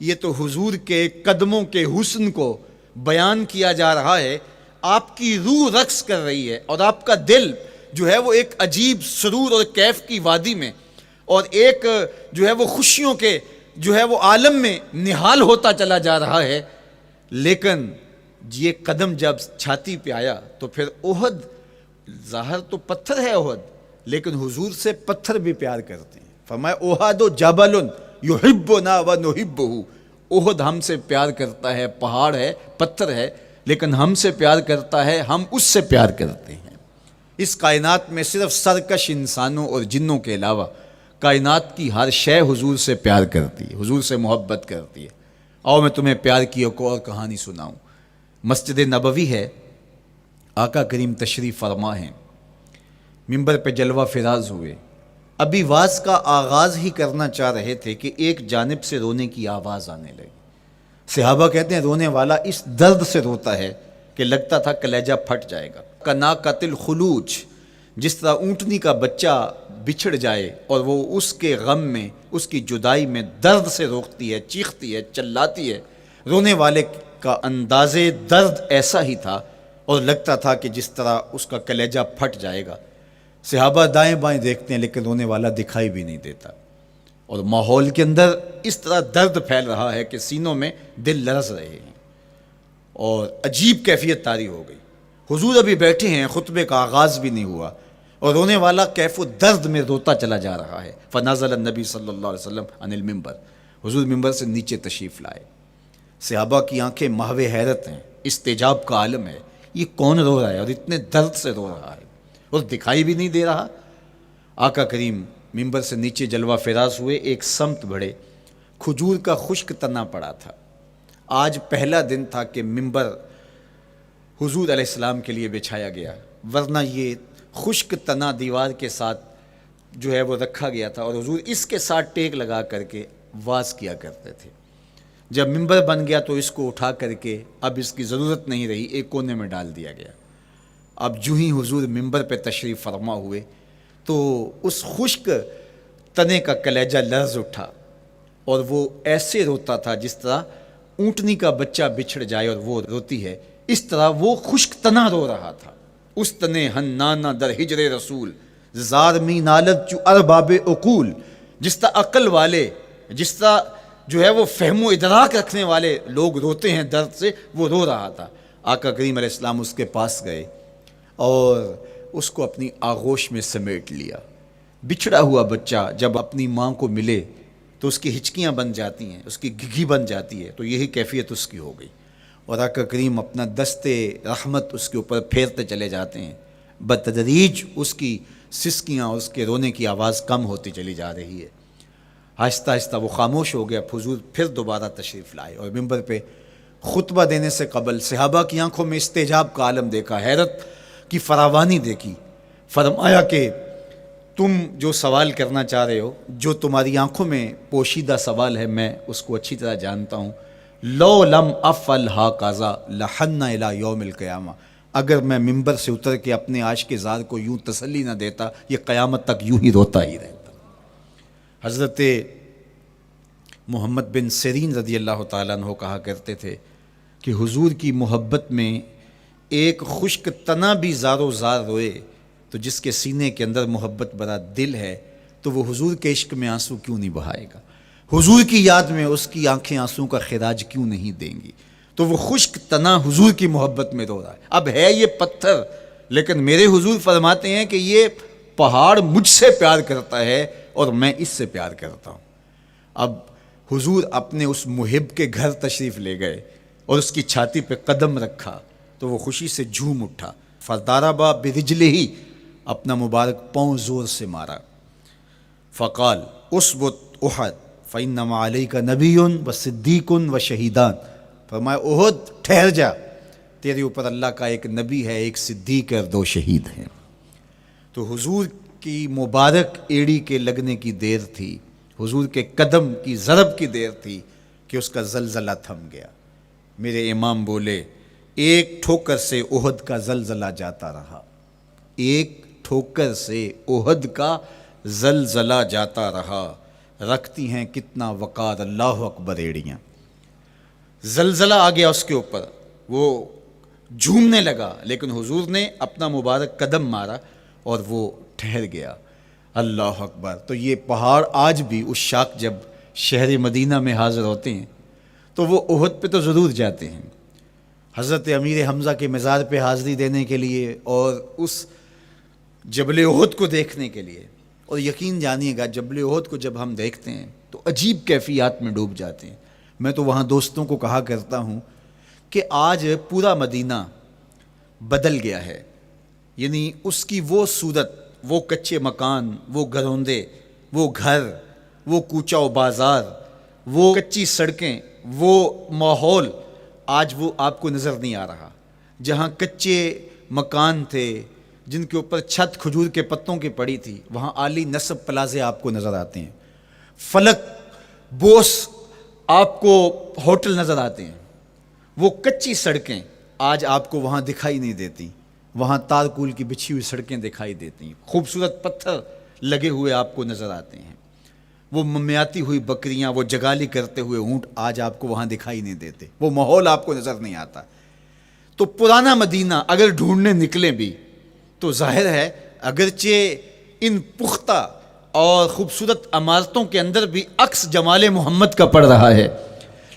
Speaker 1: یہ تو حضور کے قدموں کے حسن کو بیان کیا جا رہا ہے. آپ کی روح رقص کر رہی ہے اور آپ کا دل جو ہے وہ ایک عجیب سرور اور کیف کی وادی میں اور ایک جو ہے وہ خوشیوں کے جو ہے وہ عالم میں نہال ہوتا چلا جا رہا ہے. لیکن یہ قدم جب چھاتی پہ آیا تو پھر احد، ظاہر تو پتھر ہے احد، لیکن حضور سے پتھر بھی پیار کرتے ہیں. فرمایا احد جبل یحبنا ونحبہ، احد ہم سے پیار کرتا ہے، پہاڑ ہے، پتھر ہے، لیکن ہم سے پیار کرتا ہے، ہم اس سے پیار کرتے ہیں. اس کائنات میں صرف سرکش انسانوں اور جنوں کے علاوہ کائنات کی ہر شے حضور سے پیار کرتی ہے، حضور سے محبت کرتی ہے. آؤ میں تمہیں پیار کی ایک اور کہانی سناؤں. مسجد نبوی ہے، آقا کریم تشریف فرما ہیں، منبر پہ جلوہ فراز ہوئے. ابھی واز کا آغاز ہی کرنا چاہ رہے تھے کہ ایک جانب سے رونے کی آواز آنے لگی. صحابہ کہتے ہیں رونے والا اس درد سے روتا ہے کہ لگتا تھا کلیجہ پھٹ جائے گا. کناقۃ الخلوج، جس طرح اونٹنی کا بچہ بچھڑ جائے اور وہ اس کے غم میں، اس کی جدائی میں درد سے روکتی ہے، چیختی ہے، چلاتی ہے، رونے والے کا انداز درد ایسا ہی تھا اور لگتا تھا کہ جس طرح اس کا کلیجہ پھٹ جائے گا. صحابہ دائیں بائیں دیکھتے ہیں لیکن رونے والا دکھائی بھی نہیں دیتا، اور ماحول کے اندر اس طرح درد پھیل رہا ہے کہ سینوں میں دل لرز رہے ہیں اور عجیب کیفیت طاری ہو گئی. حضور ابھی بیٹھے ہیں، خطبے کا آغاز بھی نہیں ہوا اور رونے والا کیف و درد میں روتا چلا جا رہا ہے۔ فنزل النبی صلی اللہ علیہ وسلم عن المنبر، حضور ممبر سے نیچے تشریف لائے۔ صحابہ کی آنکھیں محو حیرت ہیں، استجاب کا عالم ہے، یہ کون رو رہا ہے اور اتنے درد سے رو رہا ہے اور دکھائی بھی نہیں دے رہا۔ آقا کریم ممبر سے نیچے جلوہ فراز ہوئے، ایک سمت بڑھے، کھجور کا خشک تنا پڑا تھا۔ آج پہلا دن تھا کہ ممبر حضور علیہ السلام کے لیے بچھایا گیا، ورنہ یہ خشک تنا دیوار کے ساتھ جو ہے وہ رکھا گیا تھا اور حضور اس کے ساتھ ٹیک لگا کر کے واز کیا کرتے تھے۔ جب ممبر بن گیا تو اس کو اٹھا کر کے اب اس کی ضرورت نہیں رہی، ایک کونے میں ڈال دیا گیا۔ اب جو ہی حضور ممبر پہ تشریف فرما ہوئے تو اس خشک تنے کا کلیجہ لرز اٹھا اور وہ ایسے روتا تھا جس طرح اونٹنی کا بچہ بچھڑ جائے اور وہ روتی ہے، اس طرح وہ خشک تنا رو رہا تھا۔ اس تنے ہنانا در ہجر رسول زار می نالت چو ارباب عقول، جس طرح عقل والے، جس طرح جو ہے وہ فہم و ادراک رکھنے والے لوگ روتے ہیں درد سے، وہ رو رہا تھا۔ آقا کریم علیہ السلام اس کے پاس گئے اور اس کو اپنی آغوش میں سمیٹ لیا۔ بچھڑا ہوا بچہ جب اپنی ماں کو ملے تو اس کی ہچکیاں بن جاتی ہیں، اس کی گھگھی بن جاتی ہے، تو یہی کیفیت اس کی ہو گئی اور آقا کریم اپنا دست رحمت اس کے اوپر پھیرتے چلے جاتے ہیں۔ بتدریج اس کی سسکیاں، اس کے رونے کی آواز کم ہوتی چلی جا رہی ہے۔ آہستہ آہستہ وہ خاموش ہو گیا۔ حضور پھر دوبارہ تشریف لائے اور ممبر پہ خطبہ دینے سے قبل صحابہ کی آنکھوں میں استجاب کا عالم دیکھا، حیرت کی فراوانی دیکھی۔ فرمایا کہ تم جو سوال کرنا چاہ رہے ہو، جو تمہاری آنکھوں میں پوشیدہ سوال ہے، میں اس کو اچھی طرح جانتا ہوں۔ لو لم افعل ہاکذا لحن الی یوم القیامہ، اگر میں ممبر سے اتر کے اپنے عاشق زار کو یوں تسلی نہ دیتا، یہ قیامت تک یوں ہی روتا ہی رہتا۔ حضرت محمد بن سیرین رضی اللہ تعالیٰ عنہ کہا کرتے تھے کہ حضور کی محبت میں ایک خشک تنا بھی زار و زار روئے تو جس کے سینے کے اندر محبت بھرا دل ہے تو وہ حضور کے عشق میں آنسو کیوں نہیں بہائے گا؟ حضور کی یاد میں اس کی آنکھیں آنسو کا خراج کیوں نہیں دیں گی؟ تو وہ خشک تنا حضور کی محبت میں رو رہا ہے۔ اب ہے یہ پتھر، لیکن میرے حضور فرماتے ہیں کہ یہ پہاڑ مجھ سے پیار کرتا ہے اور میں اس سے پیار کرتا ہوں۔ اب حضور اپنے اس محب کے گھر تشریف لے گئے اور اس کی چھاتی پہ قدم رکھا تو وہ خوشی سے جھوم اٹھا۔ فضاربا برجلہ، اپنا مبارک پاؤں زور سے مارا۔ فقال اسبت احد فانما علیک نبی و صدیق و شہیدان، فرمایا احد ٹھہر جا، تیرے اوپر اللہ کا ایک نبی ہے، ایک صدیق اور 2 شہید ہیں۔ تو حضور کی مبارک ایڑی کے لگنے کی دیر تھی، حضور کے قدم کی ضرب کی دیر تھی کہ اس کا زلزلہ تھم گیا۔ میرے امام بولے ایک ٹھوکر سے احد کا زلزلہ جاتا رہا، ایک ٹھوکر سے احد کا زلزلہ جاتا رہا، رکھتی ہیں کتنا وقار اللہ اکبر ایڑیاں۔ زلزلہ آ گیا اس کے اوپر، وہ جھومنے لگا، لیکن حضور نے اپنا مبارک قدم مارا اور وہ ٹھہر گیا۔ اللہ اکبر۔ تو یہ پہاڑ آج بھی اس شاک جب شہر مدینہ میں حاضر ہوتے ہیں تو وہ احد پہ تو ضرور جاتے ہیں، حضرت امیر حمزہ کے مزار پہ حاضری دینے کے لیے اور اس جبل احد کو دیکھنے کے لیے۔ اور یقین جانیے گا جبل احد کو جب ہم دیکھتے ہیں تو عجیب کیفیات میں ڈوب جاتے ہیں۔ میں تو وہاں دوستوں کو کہا کرتا ہوں کہ آج پورا مدینہ بدل گیا ہے، یعنی اس کی وہ صورت، وہ کچے مکان، وہ گھروندے، وہ گھر، وہ کوچہ و بازار، وہ کچی سڑکیں، وہ ماحول آج وہ آپ کو نظر نہیں آ رہا۔ جہاں کچے مکان تھے جن کے اوپر چھت کھجور کے پتوں کی پڑی تھی، وہاں عالی نصب پلازے آپ کو نظر آتے ہیں، فلک بوس آپ کو ہوٹل نظر آتے ہیں۔ وہ کچی سڑکیں آج آپ کو وہاں دکھائی نہیں دیتی، وہاں تارکول کی بچھی ہوئی سڑکیں دکھائی دیتی ہیں، خوبصورت پتھر لگے ہوئے آپ کو نظر آتے ہیں، وہ ممیاتی ہوئی بکریاں، وہ جگالی کرتے ہوئے اونٹ آج آپ کو وہاں دکھائی نہیں دیتے، وہ ماحول آپ کو نظر نہیں آتا۔ تو پرانا مدینہ اگر ڈھونڈنے نکلیں بھی تو ظاہر ہے اگرچہ ان پختہ اور خوبصورت عمارتوں کے اندر بھی عکس جمال محمد کا پڑ رہا ہے،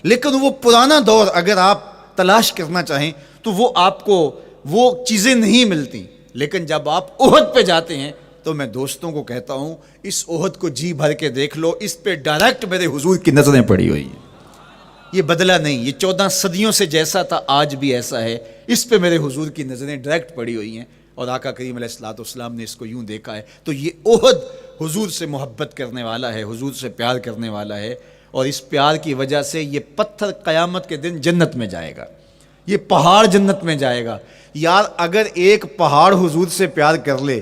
Speaker 1: لیکن وہ پرانا دور اگر آپ تلاش کرنا چاہیں تو وہ آپ کو وہ چیزیں نہیں ملتی، لیکن جب آپ احد پہ جاتے ہیں تو میں دوستوں کو کہتا ہوں اس احد کو جی بھر کے دیکھ لو، اس پہ ڈائریکٹ میرے حضور کی نظریں پڑی ہوئی ہیں، یہ بدلا نہیں، یہ 14 صدیوں سے جیسا تھا آج بھی ایسا ہے، اس پہ میرے حضور کی نظریں ڈائریکٹ پڑی ہوئی ہیں، اور آقا کریم علیہ الصلوۃ والسلام نے اس کو یوں دیکھا ہے۔ تو یہ احد حضور سے محبت کرنے والا ہے، حضور سے پیار کرنے والا ہے، اور اس پیار کی وجہ سے یہ پتھر قیامت کے دن جنت میں جائے گا، یہ پہاڑ جنت میں جائے گا۔ یار اگر ایک پہاڑ حضور سے پیار کر لے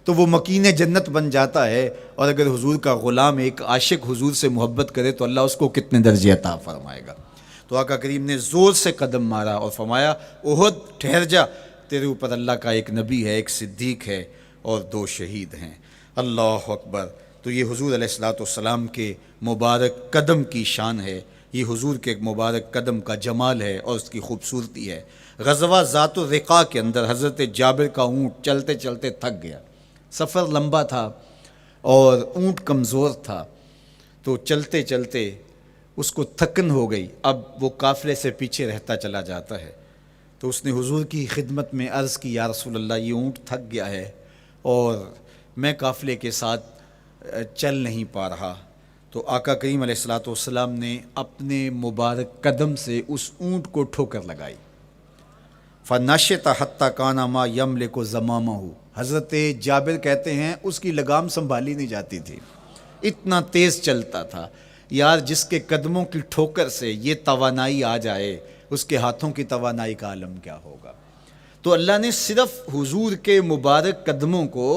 Speaker 1: تو وہ مکین جنت بن جاتا ہے، اور اگر حضور کا غلام ایک عاشق حضور سے محبت کرے تو اللہ اس کو کتنے درجے عطا فرمائے گا۔ تو آقا کریم نے زور سے قدم مارا اور فرمایا احد ٹھہر جا، تیرے اوپر اللہ کا ایک نبی ہے، ایک صدیق ہے، اور 2 شہید ہیں۔ اللہ اکبر۔ تو یہ حضور علیہ الصلوۃ والسلام کے مبارک قدم کی شان ہے، یہ حضور کے مبارک قدم کا جمال ہے اور اس کی خوبصورتی ہے۔ غزوہ ذات الرقاع کے اندر حضرت جابر کا اونٹ چلتے چلتے تھک گیا، سفر لمبا تھا اور اونٹ کمزور تھا، تو چلتے چلتے اس کو تھکن ہو گئی، اب وہ قافلے سے پیچھے رہتا چلا جاتا ہے۔ تو اس نے حضور کی خدمت میں عرض کی، یا رسول اللہ یہ اونٹ تھک گیا ہے اور میں قافلے کے ساتھ چل نہیں پا رہا۔ تو آقا کریم علیہ الصلوۃ والسلام نے اپنے مبارک قدم سے اس اونٹ کو ٹھوکر لگائی، فَنَشِطَ حَتَّى كَانَ مَا يَمْلِكُ زَمَامَهُ۔ حضرت جابر کہتے ہیں اس کی لگام سنبھالی نہیں جاتی تھی، اتنا تیز چلتا تھا۔ یار جس کے قدموں کی ٹھوکر سے یہ توانائی آ جائے، اس کے ہاتھوں کی توانائی کا عالم کیا ہوگا۔ تو اللہ نے صرف حضور کے مبارک قدموں کو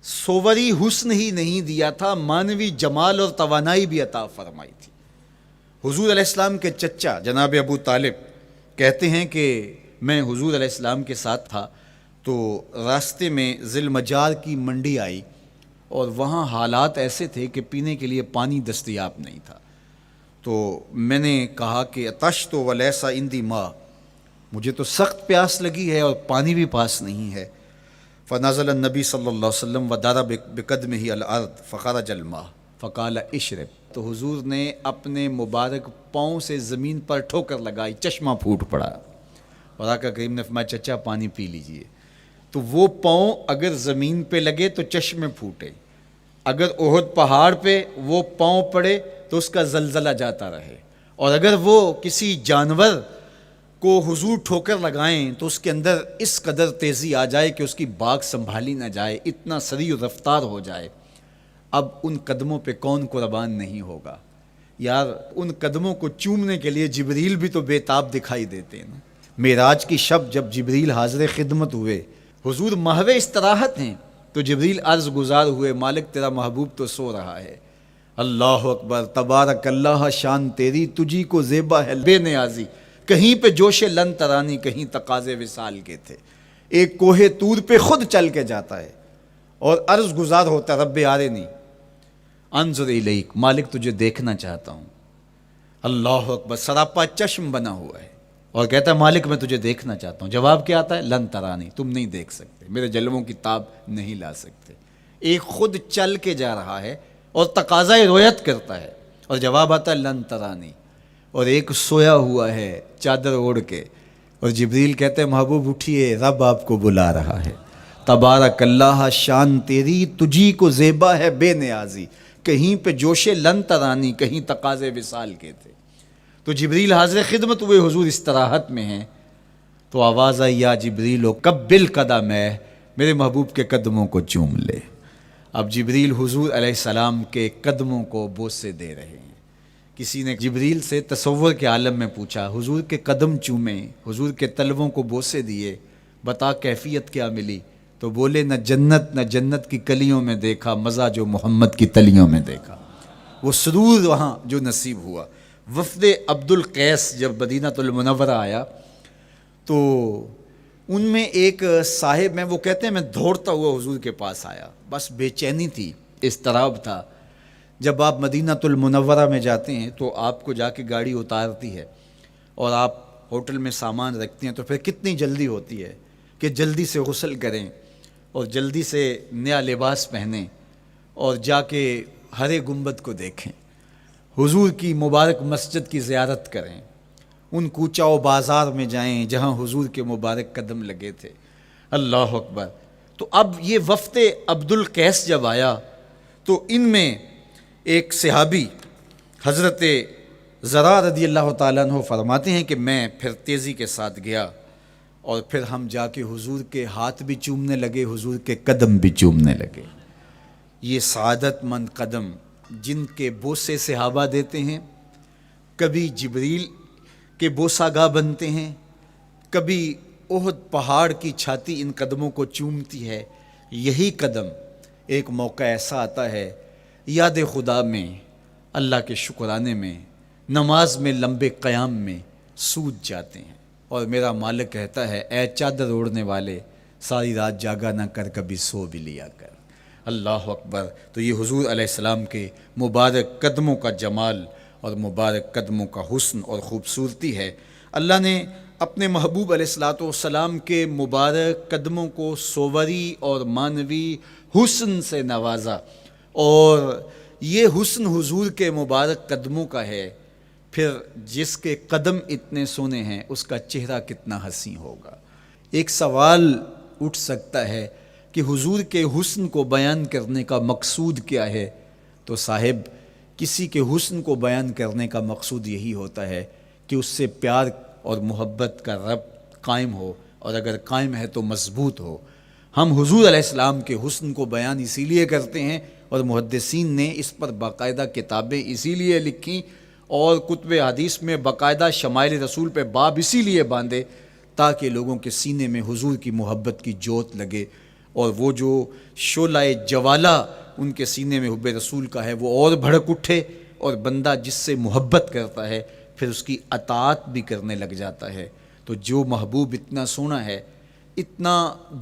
Speaker 1: صوری حسن ہی نہیں دیا تھا، مانوی جمال اور توانائی بھی عطا فرمائی تھی۔ حضور علیہ السلام کے چچا جناب ابو طالب کہتے ہیں کہ میں حضور علیہ السلام کے ساتھ تھا، تو راستے میں ذی المجار کی منڈی آئی، اور وہاں حالات ایسے تھے کہ پینے کے لیے پانی دستیاب نہیں تھا۔ تو میں نے کہا کہ عطشت ولیس عندی ماء، مجھے تو سخت پیاس لگی ہے اور پانی بھی پاس نہیں ہے۔ فنزل النبی صلی اللہ علیہ وسلم وضرب بقدمہ الارض فخرج الماء فقال اشرب۔ تو حضور نے اپنے مبارک پاؤں سے زمین پر ٹھوکر لگائی، چشمہ پھوٹ پڑا، اور آقا کریم نے فرمایا چچا پانی پی لیجئے۔ تو وہ پاؤں اگر زمین پہ لگے تو چشمے پھوٹے، اگر احد پہاڑ پہ وہ پاؤں پڑے تو اس کا زلزلہ جاتا رہے، اور اگر وہ کسی جانور کو حضور ٹھوکر لگائیں تو اس کے اندر اس قدر تیزی آ جائے کہ اس کی باغ سنبھالی نہ جائے، اتنا سریع رفتار ہو جائے، اب ان قدموں پہ کون قربان نہیں ہوگا۔ یار ان قدموں کو چومنے کے لیے جبریل بھی تو بے تاب دکھائی دیتے ہیں نا۔ معراج کی شب جب جبریل حاضر خدمت ہوئے، حضور محو استراحت ہیں، تو جبریل عرض گزار ہوئے مالک تیرا محبوب تو سو رہا ہے۔ اللہ اکبر، تبارک اللہ، شان تیری تجھی کو زیبا ہے بے نیازی، کہیں پہ جوش لن ترانی، کہیں تقاضے وصال کے تھے۔ ایک کوہ طور پہ خود چل کے جاتا ہے اور عرض گزار ہوتا رب آرنی انظر الیک، مالک تجھے دیکھنا چاہتا ہوں۔ اللہ اکبر، سراپا چشم بنا ہوا ہے اور کہتا ہے مالک میں تجھے دیکھنا چاہتا ہوں۔ جواب کیا آتا ہے؟ لن ترانی، تم نہیں دیکھ سکتے، میرے جلووں کی تاب نہیں لا سکتے۔ ایک خود چل کے جا رہا ہے اور تقاضۂ رویت کرتا ہے، اور جواب آتا ہے لن ترانی، اور ایک سویا ہوا ہے چادر اوڑھ کے، اور جبریل کہتے ہیں محبوب اٹھیے، رب آپ کو بلا رہا ہے۔ تبارک اللہ، شان تیری تجھی کو زیبا ہے بے نیازی، کہیں پہ جوش لن ترانی، کہیں تقاضے وصال کے تھے۔ تو جبریل حاضر خدمت ہوئے، حضور استراحت میں ہیں، تو آواز آئی یا جبریل قبل قدم ہے، میرے محبوب کے قدموں کو چوم لے۔ اب جبریل حضور علیہ السلام کے قدموں کو بوسے دے رہے ہیں۔ کسی نے جبریل سے تصور کے عالم میں پوچھا، حضور کے قدم چومے، حضور کے تلووں کو بوسے دیے، بتا کیفیت کیا ملی؟ تو بولے نہ جنت کی کلیوں میں دیکھا مزہ جو محمد کی تلیوں میں دیکھا۔ وہ سرور وہاں جو نصیب ہوا۔ وفد عبد القیس جب مدینہ المنورہ آیا تو ان میں ایک صاحب ہیں، وہ کہتے ہیں میں دوڑتا ہوا حضور کے پاس آیا، بس بے چینی تھی، اضطراب تھا۔ جب آپ مدینہ المنورہ میں جاتے ہیں تو آپ کو جا کے گاڑی اتارتی ہے اور آپ ہوٹل میں سامان رکھتے ہیں، تو پھر کتنی جلدی ہوتی ہے کہ جلدی سے غسل کریں اور جلدی سے نیا لباس پہنیں اور جا کے ہرے گنبد کو دیکھیں، حضور کی مبارک مسجد کی زیارت کریں، ان کوچہ و بازار میں جائیں جہاں حضور کے مبارک قدم لگے تھے۔ اللہ اکبر۔ تو اب یہ وفد عبد القیس جب آیا تو ان میں ایک صحابی حضرت زرع رضی اللہ تعالیٰ عنہ فرماتے ہیں کہ میں پھر تیزی کے ساتھ گیا اور پھر ہم جا کے حضور کے ہاتھ بھی چومنے لگے، حضور کے قدم بھی چومنے لگے۔ یہ سعادت مند قدم جن کے بوسے صحابہ دیتے ہیں، کبھی جبریل کے بوسہ گاہ بنتے ہیں، کبھی احد پہاڑ کی چھاتی ان قدموں کو چومتی ہے۔ یہی قدم ایک موقع ایسا آتا ہے یاد خدا میں، اللہ کے شکرانے میں، نماز میں لمبے قیام میں سوج جاتے ہیں، اور میرا مالک کہتا ہے اے چادر اوڑھنے والے، ساری رات جاگا نہ کر، کبھی سو بھی لیا کر۔ اللہ اکبر۔ تو یہ حضور علیہ السلام کے مبارک قدموں کا جمال اور مبارک قدموں کا حسن اور خوبصورتی ہے۔ اللہ نے اپنے محبوب علیہ السلام کے مبارک قدموں کو صوری اور معنوی حسن سے نوازا، اور یہ حسن حضور کے مبارک قدموں کا ہے، پھر جس کے قدم اتنے سونے ہیں اس کا چہرہ کتنا حسین ہوگا۔ ایک سوال اٹھ سکتا ہے کہ حضور کے حسن کو بیان کرنے کا مقصود کیا ہے؟ تو صاحب، کسی کے حسن کو بیان کرنے کا مقصود یہی ہوتا ہے کہ اس سے پیار اور محبت کا ربط قائم ہو، اور اگر قائم ہے تو مضبوط ہو۔ ہم حضور علیہ السلام کے حسن کو بیان اسی لیے کرتے ہیں، اور محدثین نے اس پر باقاعدہ کتابیں اسی لیے لکھیں اور کتب حدیث میں باقاعدہ شمائل رسول پہ باب اسی لیے باندھے تاکہ لوگوں کے سینے میں حضور کی محبت کی جوت لگے، اور وہ جو شعلہ جوالہ ان کے سینے میں حب رسول کا ہے وہ اور بھڑک اٹھے، اور بندہ جس سے محبت کرتا ہے پھر اس کی اطاعت بھی کرنے لگ جاتا ہے۔ تو جو محبوب اتنا سونا ہے، اتنا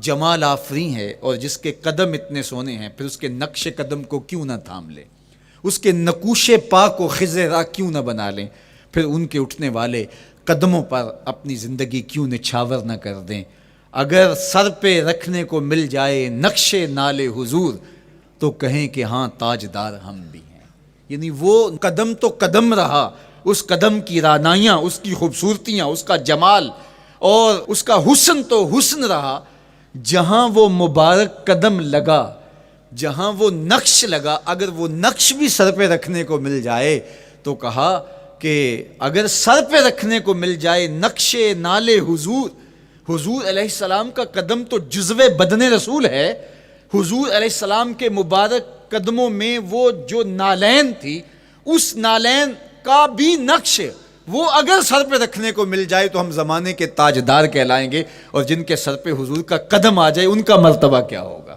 Speaker 1: جمال آفریں ہے، اور جس کے قدم اتنے سونے ہیں، پھر اس کے نقش قدم کو کیوں نہ تھام لیں، اس کے نقوش پا کو خضر راہ کیوں نہ بنا لیں، پھر ان کے اٹھنے والے قدموں پر اپنی زندگی کیوں نچھاور نہ کر دیں۔ اگر سر پہ رکھنے کو مل جائے نقش نال حضور تو کہیں کہ ہاں تاجدار ہم بھی ہیں۔ یعنی وہ قدم تو قدم رہا، اس قدم کی رعنائیاں، اس کی خوبصورتیاں، اس کا جمال اور اس کا حسن تو حسن رہا۔ جہاں وہ مبارک قدم لگا، جہاں وہ نقش لگا، اگر وہ نقش بھی سر پہ رکھنے کو مل جائے تو کہا کہ اگر سر پہ رکھنے کو مل جائے نقش نال حضور، حضور علیہ السلام کا قدم تو جزو بدن رسول ہے۔ حضور علیہ السلام کے مبارک قدموں میں وہ جو نالین تھی، اس نالین کا بھی نقش وہ اگر سر پہ رکھنے کو مل جائے تو ہم زمانے کے تاجدار کہلائیں گے، اور جن کے سر پہ حضور کا قدم آ جائے ان کا مرتبہ کیا ہوگا۔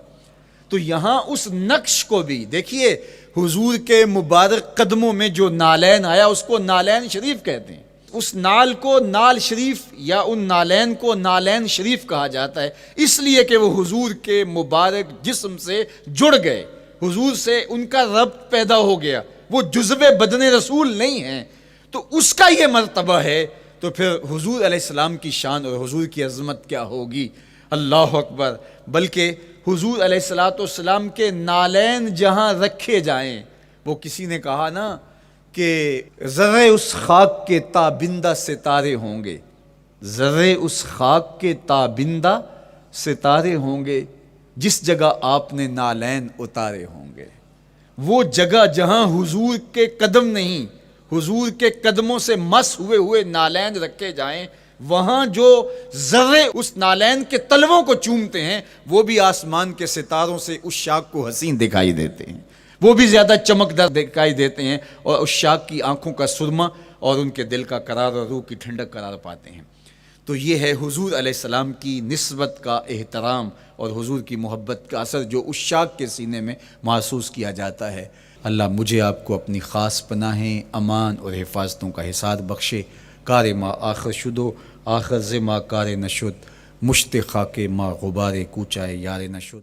Speaker 1: تو یہاں اس نقش کو بھی دیکھیے، حضور کے مبارک قدموں میں جو نالین آیا اس کو نالین شریف کہتے ہیں۔ اس نال کو نال شریف یا ان نالین کو نالین شریف کہا جاتا ہے، اس لیے کہ وہ حضور کے مبارک جسم سے جڑ گئے، حضور سے ان کا ربط پیدا ہو گیا، وہ جزو بدن رسول نہیں ہیں، تو اس کا یہ مرتبہ ہے۔ تو پھر حضور علیہ السلام کی شان اور حضور کی عظمت کیا ہوگی، اللہ اکبر۔ بلکہ حضور علیہ السلام کے نالین جہاں رکھے جائیں، وہ کسی نے کہا نا کہ ذرے اس خاک کے تابندہ ستارے ہوں گے، ذرے اس خاک کے تابندہ ستارے ہوں گے جس جگہ آپ نے نالین اتارے ہوں گے۔ وہ جگہ جہاں حضور کے قدم نہیں، حضور کے قدموں سے مس ہوئے ہوئے نالین رکھے جائیں، وہاں جو ذرے اس نالین کے تلووں کو چومتے ہیں وہ بھی آسمان کے ستاروں سے اس شاخ کو حسین دکھائی دیتے ہیں، وہ بھی زیادہ چمکدار دکھائی دیتے ہیں، اور اس شاخ کی آنکھوں کا سرما اور ان کے دل کا قرار اور روح کی ٹھنڈک قرار پاتے ہیں۔ تو یہ ہے حضور علیہ السلام کی نسبت کا احترام اور حضور کی محبت کا اثر جو اس شاخ کے سینے میں محسوس کیا جاتا ہے۔ اللہ مجھے آپ کو اپنی خاص پناہیں، امان اور حفاظتوں کا حصاد بخشے۔ کار ما آخر شدو آخر ز ما کار نشد، مشت خاک ما غبار کوچائے یار نشد۔